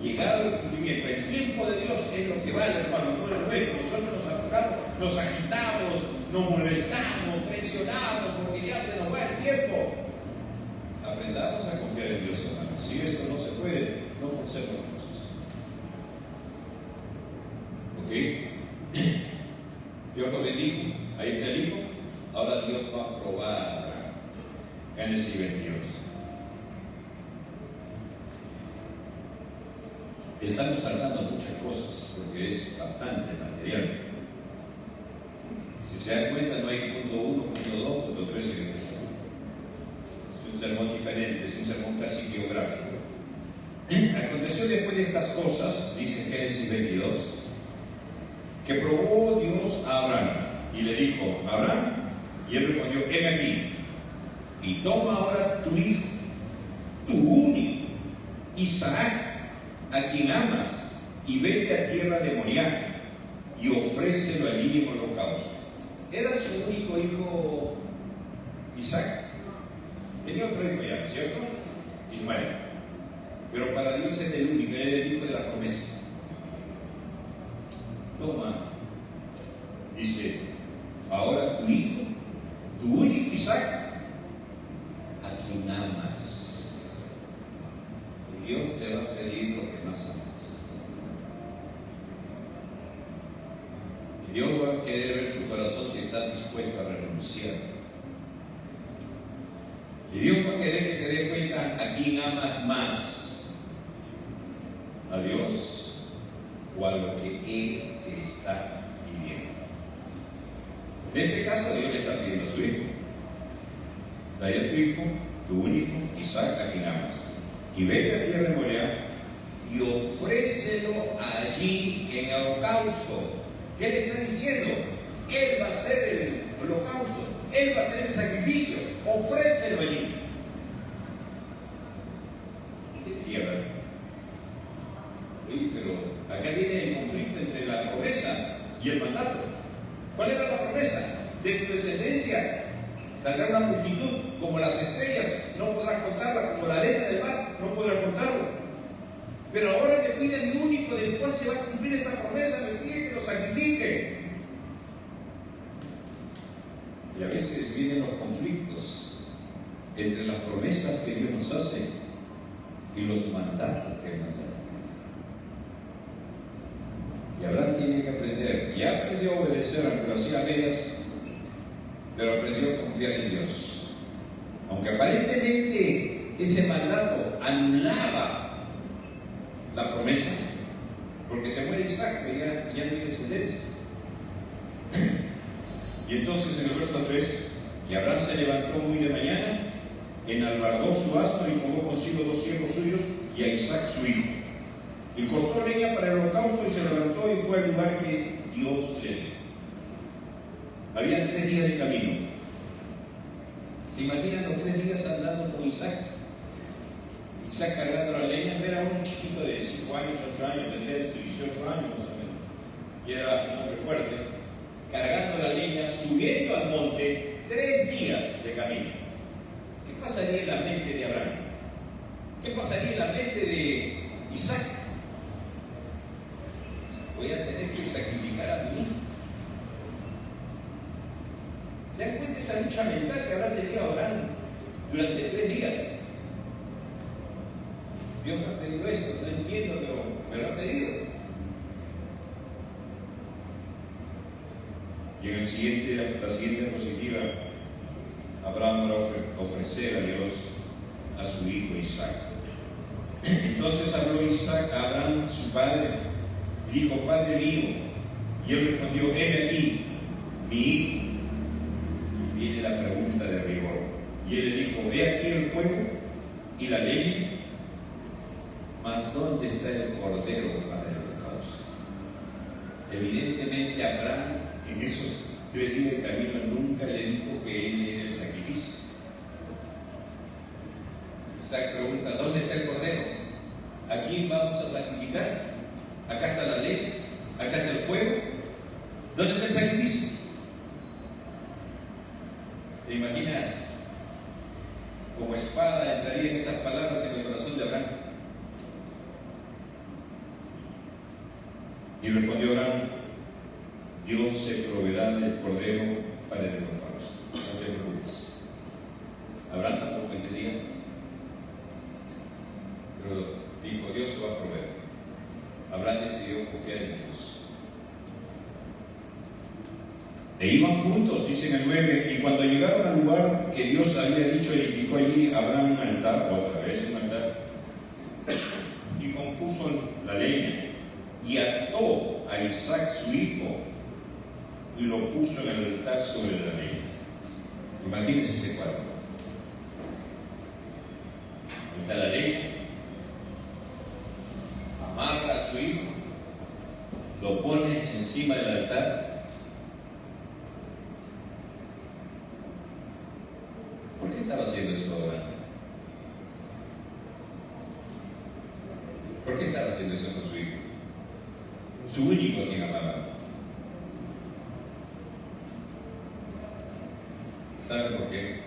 llegado el cumplimiento. El tiempo de Dios es lo que vale, hermano, no el nuestro. Nosotros nos apuramos, nos agitamos, nos molestamos, presionamos, porque ya se nos va el tiempo. Aprendamos a confiar en Dios, hermano. Si esto no se puede, no forcemos las cosas. ¿Ok? Dios lo bendijo. Ahí está el hijo. Ahora Dios va a probar. Génesis 22. Estamos saltando muchas cosas porque es bastante material. Si se dan cuenta, no hay punto 1, punto 2, punto 3 y punto 4. Es un sermón diferente, es un sermón casi geográfico. Aconteció después de estas cosas, dice Génesis 22, que probó Dios a Abraham y le dijo: Abraham, y él respondió: heme aquí, y toma ahora tu hijo, tu único, Isaac, a quien amas, y vete a tierra de Moriah y ofrécelo allí en holocausto. Era su único hijo Isaac. Tenía otro hijo ya, ¿no es cierto? Ismael. Pero para Dios es el único, era el hijo de la promesa. Toma, dice, ahora tu hijo, tu único Isaac, a quien amas. Y Dios te va a pedir lo que más amas. Y Dios va a querer ver tu corazón si estás dispuesto a renunciar. Y Dios va a querer que te des cuenta a quién amas más, a Dios o a lo que Él te está pidiendo. En este caso, Dios le está pidiendo a su hijo. Trae a tu hijo, tu único, Isaac, a quien amas, y vete a tierra de Moriah y ofrécelo allí en el holocausto. ¿Qué le está diciendo? Él va a hacer el holocausto, Él va a hacer el sacrificio, ofrécelo allí. ¿Qué diría, verdad? Oye, pero acá viene el conflicto entre la promesa y el mandato. ¿Cuál era la promesa? De tu descendencia saldrá una multitud como las estrellas, no podrás contarla, como la arena del mar, no podrás contarlo. Pero ahora me pide el único del cual se va a cumplir esta promesa, me pide que lo sacrifique. Y a veces vienen los conflictos entre las promesas que Dios nos hace y los mandatos que nos da. Y Abraham tiene que aprender, ya aprendió a obedecer aunque lo hacía a medias, pero aprendió a confiar en Dios. Aunque aparentemente ese mandato anulaba la promesa, porque se muere Isaac, que ya no hay descendencia. Y entonces en el verso 3, y Abraham se levantó muy de mañana, enalbardó su asno y tomó consigo 2 siervos suyos y a Isaac su hijo. Y cortó leña para el holocausto y se levantó y fue al lugar que Dios le dijo. Había 3 días de camino. ¿Se imaginan los 3 días andando con Isaac? Isaac cargando la leña. Era un chiquito de 5 años, 8 años, tendría 18 años más o menos. Y era un hombre fuerte. Cargando la leña, subiendo al monte, 3 días de camino. ¿Qué pasaría en la mente de Abraham? ¿Qué pasaría en la mente de Isaac? Voy a tener que sacrificar a mi hijo. ¿Se dan cuenta esa lucha mental que habrá tenido Abraham durante 3 días? Dios me ha pedido esto, no entiendo, pero me lo ha pedido. Y en la siguiente diapositiva, Abraham va a ofrecer a Dios a su hijo Isaac. Entonces habló Isaac a Abraham, su padre, y dijo: Padre mío. Y él respondió: heme aquí, mi hijo. Y viene la pregunta de rigor. Y él le dijo: ve aquí el fuego y la leña, mas ¿dónde está el cordero para el holocausto? Evidentemente Abraham en esos 3 días de camino nunca le dijo que él era el sacrificio. Isaac pregunta: ¿dónde está el cordero? ¿A quién vamos a sacrificar? Acá está la leña, acá está el fuego. ¿Dónde está el sacrificio? ¿Te imaginas? Como espada entrarían esas palabras en el corazón de Abraham. Y respondió Abraham: Dios se proveerá del cordero para el holocausto. No te preocupes. Abraham tampoco entendía, pero dijo: Dios se va a proveer. Abraham decidió confiar en Dios. E iban juntos, dice en el 9, y cuando llegaron al lugar que Dios había dicho, edificó allí Abraham un altar, otra vez un altar, y compuso la leña, y ató a Isaac su hijo, y lo puso en el altar sobre la leña. Imagínense ese cuadro. Está la leña, amarra a su hijo, lo pone encima del altar. ¿Por qué estaba haciendo eso ahora? ¿Por qué estaba haciendo eso con su hijo? Su único a quien amaba. ¿Sabe por qué?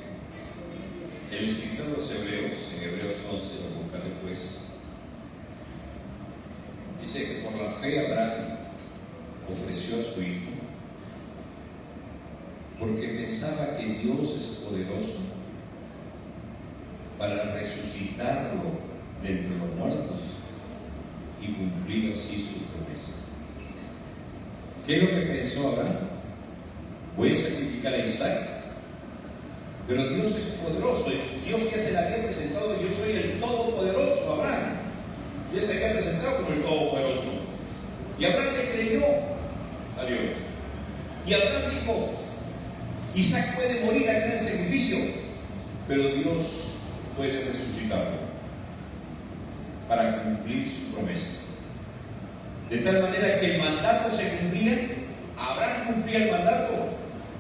El escritor de los Hebreos, en Hebreos 11, lo busca después, dice que por la fe Abraham ofreció a su hijo porque pensaba que Dios es poderoso para resucitarlo de entre los muertos y cumplir así su promesa. ¿Qué es lo que pensó Abraham? Voy a sacrificar a Isaac, pero Dios es poderoso. Dios que se le había presentado: yo soy el Todopoderoso, Abraham. Él se había presentado como el Todopoderoso. Y Abraham le creyó a Dios. Y Abraham dijo: Isaac puede morir aquí en el sacrificio, pero Dios puede resucitarlo para cumplir su promesa. De tal manera que el mandato se cumplía, Abraham cumplía el mandato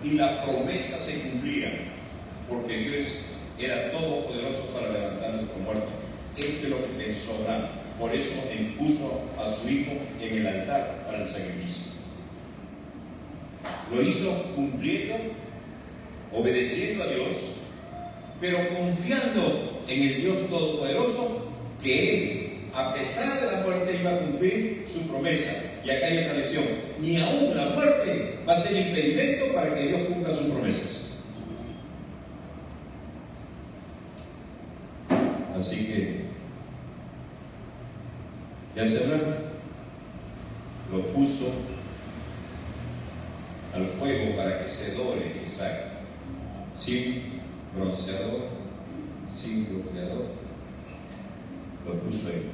y la promesa se cumplía, porque Dios era todopoderoso para levantar a los muertos. Esto es lo que pensó Abraham. Por eso puso a su hijo en el altar para el sacrificio. Lo hizo cumpliendo, obedeciendo a Dios, pero confiando en el Dios Todopoderoso, que Él, a pesar de la muerte, iba a cumplir su promesa. Y acá hay otra lección: ni aún la muerte va a ser impedimento para que Dios cumpla sus promesas. Así que, ya se Abraham lo puso al fuego para que se dore Isaac, sin bronceador, sin bloqueador, lo puso ahí.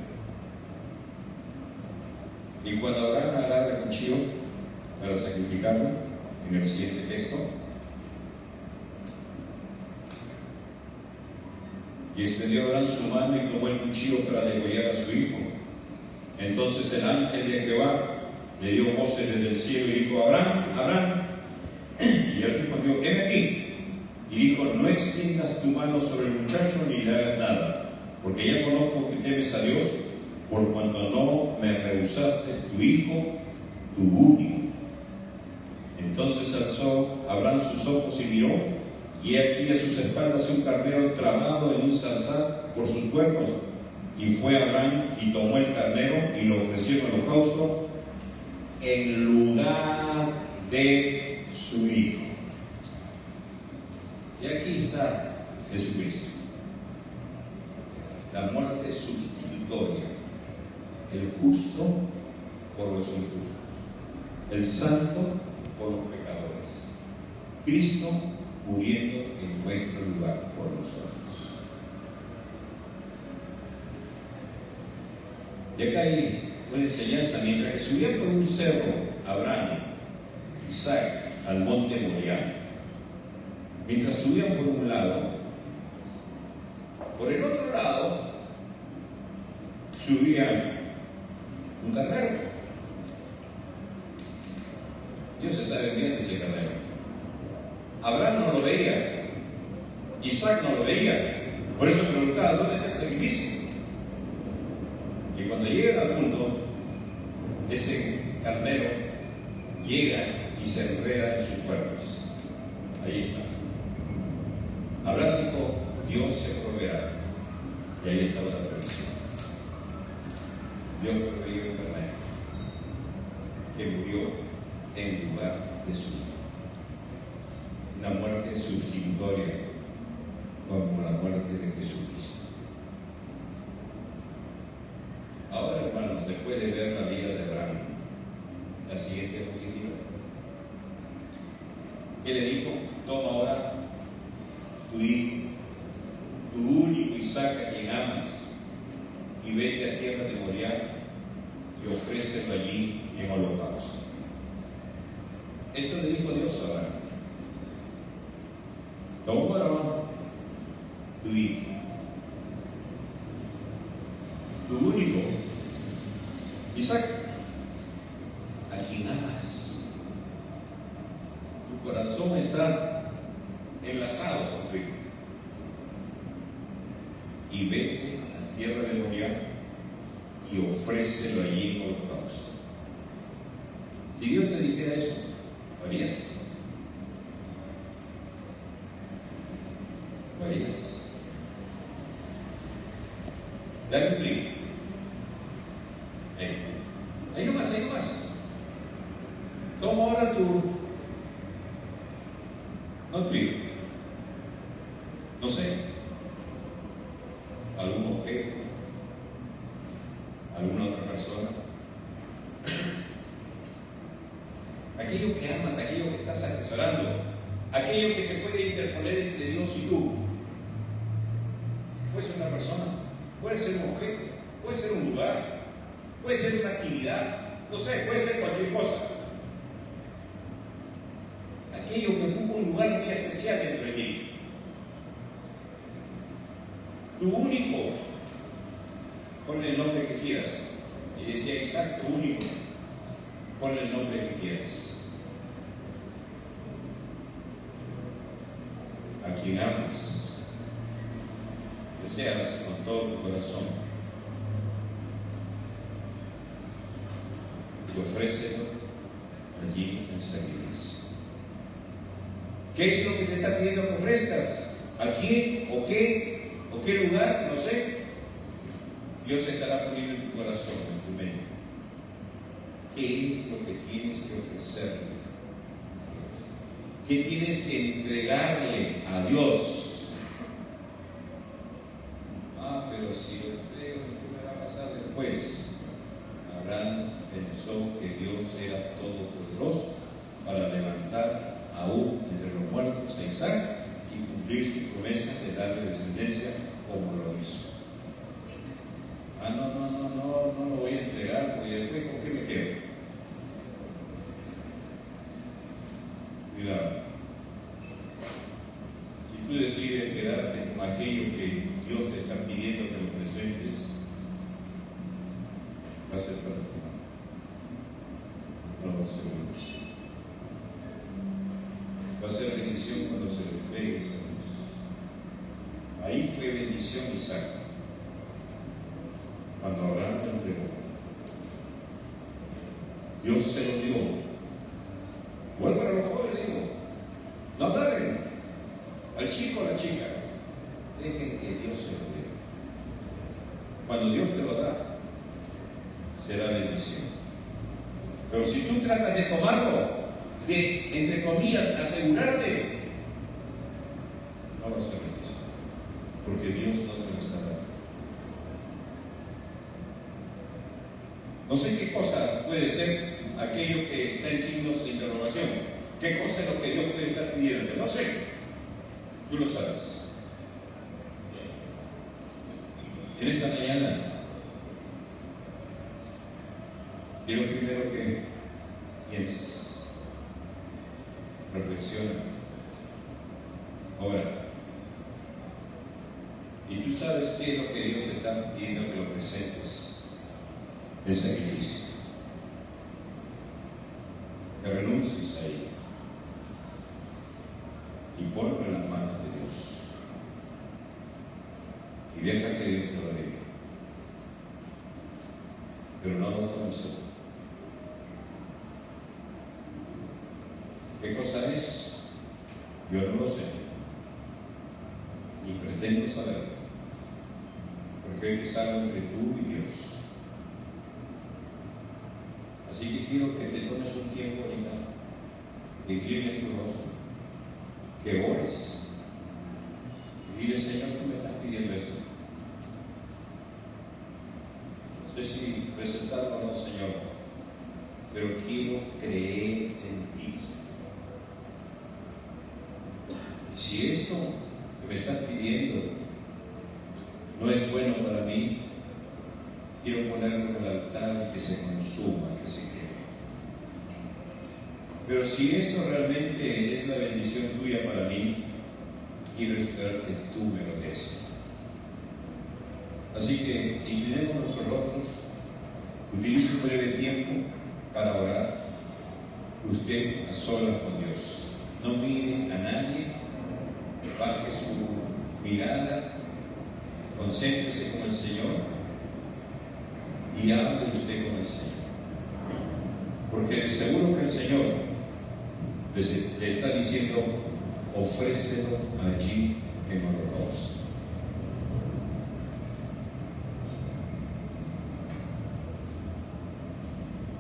Y cuando Abraham agarra el cuchillo para sacrificarlo, en el siguiente texto, y extendió Abraham su mano y tomó el cuchillo para degollar a su hijo. Entonces el ángel de Jehová le dio voces desde el cielo y dijo: Abraham, Abraham. Y él respondió: heme aquí. Y dijo: no extiendas tu mano sobre el muchacho ni le hagas nada, porque ya conozco que temes a Dios, por cuanto no me rehusaste tu hijo, tu único. Entonces alzó Abraham sus ojos y miró, y he aquí a sus espaldas un carnero trabado en un zarzal por sus cuernos. Y fue Abraham y tomó el carnero y lo ofreció en holocausto en lugar de su hijo. Y aquí está Jesucristo, la muerte sustitutoria, el justo por los injustos, el santo por los pecadores, Cristo muriendo en nuestro lugar por nosotros. Y acá hay una enseñanza: mientras que subían por un cerro Abraham, Isaac, al monte Moriah, mientras subían por un lado, por el otro lado subía un carnero. Dios está vendiendo ese carnero. Abraham no lo veía, Isaac no lo veía, por eso preguntaba: ¿dónde está el sacrificio? Y cuando llega al punto, ese carnero llega y se enreda en sus cuernos. Ahí está. Abraham dijo: Dios se proveerá. Y ahí estaba la provisión. Dios proveyó el carnero. que murió en lugar de su hijo. Una muerte sustitutoria como la muerte de Jesucristo. Ahora, hermanos, se puede ver la vida de Abraham. La siguiente diapositiva. ¿Qué le dijo? Toma ahora tu hijo, tu único Isaac, a quien amas, y vete a tierra de Moriah y ofrécelo allí en holocausto. Esto le dijo Dios a Abraham. Toma ahora tu hijo, tu único Isaac, a quien amas. Tu corazón está enlazado con tu hijo. Y vete a la tierra de Moriah y ofrécelo allí en holocausto. Si Dios te dijera eso, ¿lo harías? ¿Lo harías? Dale un clic. Ahí nomás, ahí nomás. Toma ahora no tu hijo, no sé, algún objeto, alguna otra persona, aquello que amas, aquello que estás atesorando, aquello que se puede interponer entre Dios y tú. Puede ser una persona, puede ser un objeto, puede ser un lugar, puede ser una actividad, no sé, puede ser cualquier cosa. Aquello que ocupa un lugar muy especial dentro de ti. Tu único, ponle el nombre que quieras. Y decía Isaac, tu único, ponle el nombre que quieras. A quien amas, deseas con todo tu corazón, y ofrécelo allí en sacrificio. ¿Qué es lo que te está pidiendo que ofrezcas? ¿A quién? ¿O qué? ¿O qué lugar? No sé. Dios estará poniendo en tu corazón, en tu mente. ¿Qué es lo que tienes que ofrecerle? ¿Qué tienes que entregarle a Dios? Pero si lo entrego, ¿qué me va a pasar después? Abraham pensó que Dios era todopoderoso para levantar aún entre los muertos a Isaac y cumplir su promesa de darle descendencia como lo hizo. No lo voy a entregar, porque después ¿con qué me quedo? Cuidado. Si tú decides quedarte con aquello que Dios te está pidiendo que lo presentes, va a ser para tu mano. No va a ser bendición. Va a ser bendición cuando se lo entregues a Dios. Ahí fue bendición Isaac, cuando Abraham lo entregó. Dios se lo dio. Igual para los jóvenes, digo, no agarren al chico o a la chica, dejen que Dios se lo dé. Cuando Dios te lo da, será bendición. Pero si tú tratas de tomarlo, de, entre comillas, asegurarte, no va a ser bendición, porque Dios no te lo está dando. No sé qué cosa puede ser aquello que está en signos de interrogación. ¿Qué cosa es lo que Dios puede estar pidiendo? No sé. Tú lo sabes. En esta mañana quiero primero que pienses, reflexiona, ora. Y tú sabes qué es lo que Dios está pidiendo que lo presentes. El sacrificio, que renuncies a ello y ponlo en las manos de Dios y deja que Dios te lo diga, pero no lo tomes solo. ¿Qué cosa es? Yo no lo sé, ni pretendo saberlo, porque es algo entre tú y Dios. Así que quiero que te tomes que inclines tu rostro, que ores y dile: Señor, tú me estás pidiendo esto. No sé si presentarlo o no, Señor, pero quiero creer en ti. Si esto que me estás pidiendo no es bueno para mí, quiero ponerlo en el altar y que se consuma, que se queme. Pero si esto realmente es la bendición tuya para mí, quiero esperar que tú me lo des. Así que inclinemos nuestros rostros, utilice un breve tiempo para orar, usted a solas con Dios. No mire a nadie, baje su mirada, concéntrese con el Señor y hable usted con el Señor. Porque de seguro que el Señor le está diciendo: ofrécelo allí en holocausto.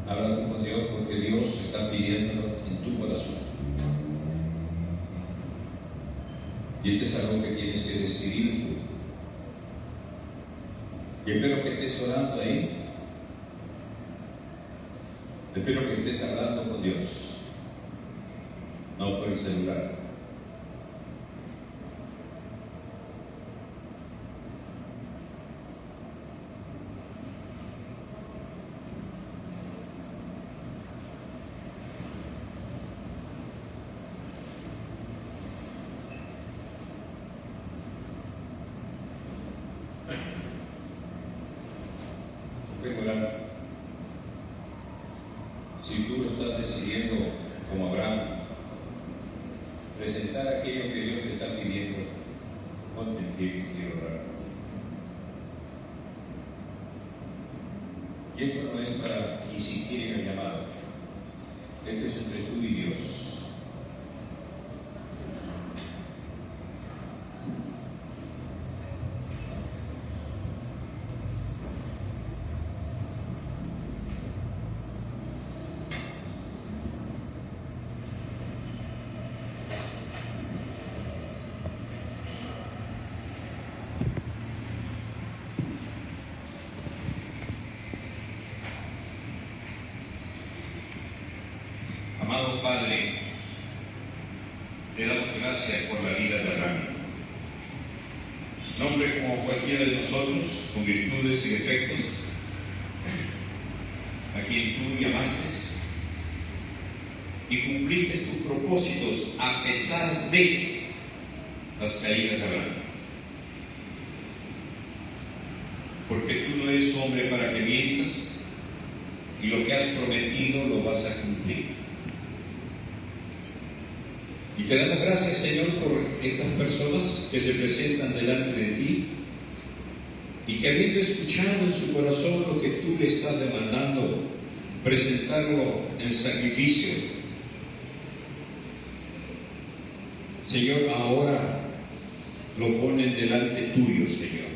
Habla con Dios, porque Dios está pidiéndolo en tu corazón. Y este es algo que tienes que decidir tú. Y espero que estés orando ahí. Espero que estés hablando con Dios, no por el celular. Recuerda, si tú estás decidiendo, como Abraham, presentar aquello que Dios te está pidiendo, ponte en pie y quiero orar. Y esto no es para insistir en el llamado, esto es entre tú y Dios. Amado Padre, te damos gracias por la vida de Abraham. Un hombre como cualquiera de nosotros, con virtudes y defectos, a quien tú llamaste y cumpliste tus propósitos a pesar de las caídas de Abraham. Porque tú no eres hombre para que mientas, y lo que has prometido lo vas a cumplir. Y te damos gracias, Señor, por estas personas que se presentan delante de ti y que, habiendo escuchado en su corazón lo que tú le estás demandando, presentarlo en sacrificio. Señor, ahora lo ponen delante tuyo, Señor.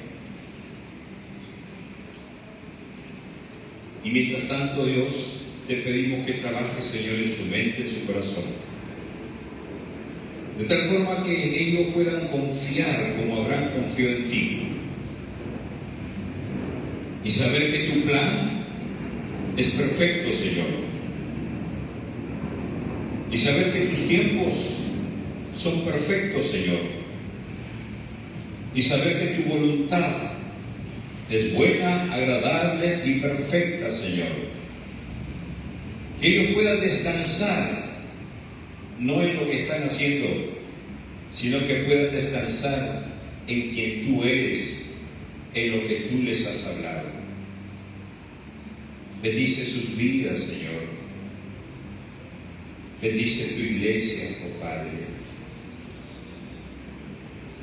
Y mientras tanto, Dios, te pedimos que trabajes, Señor, en su mente, en su corazón, de tal forma que ellos puedan confiar como Abraham confió en ti y saber que tu plan es perfecto, Señor, y saber que tus tiempos son perfectos, Señor, y saber que tu voluntad es buena, agradable y perfecta, Señor. Que ellos puedan descansar no en lo que están haciendo, sino que puedan descansar en quien tú eres, en lo que tú les has hablado. Bendice sus vidas, Señor. Bendice tu iglesia, oh Padre.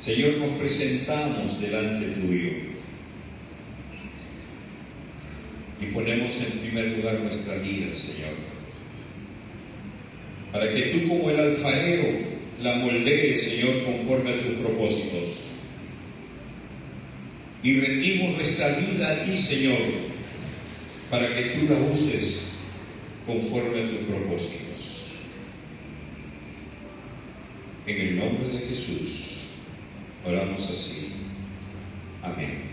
Señor, nos presentamos delante tuyo y ponemos en primer lugar nuestra vida, Señor, para que tú, como el alfarero, la moldees, Señor, conforme a tus propósitos. Y rendimos nuestra vida a ti, Señor, para que tú la uses conforme a tus propósitos. En el nombre de Jesús, oramos así. Amén.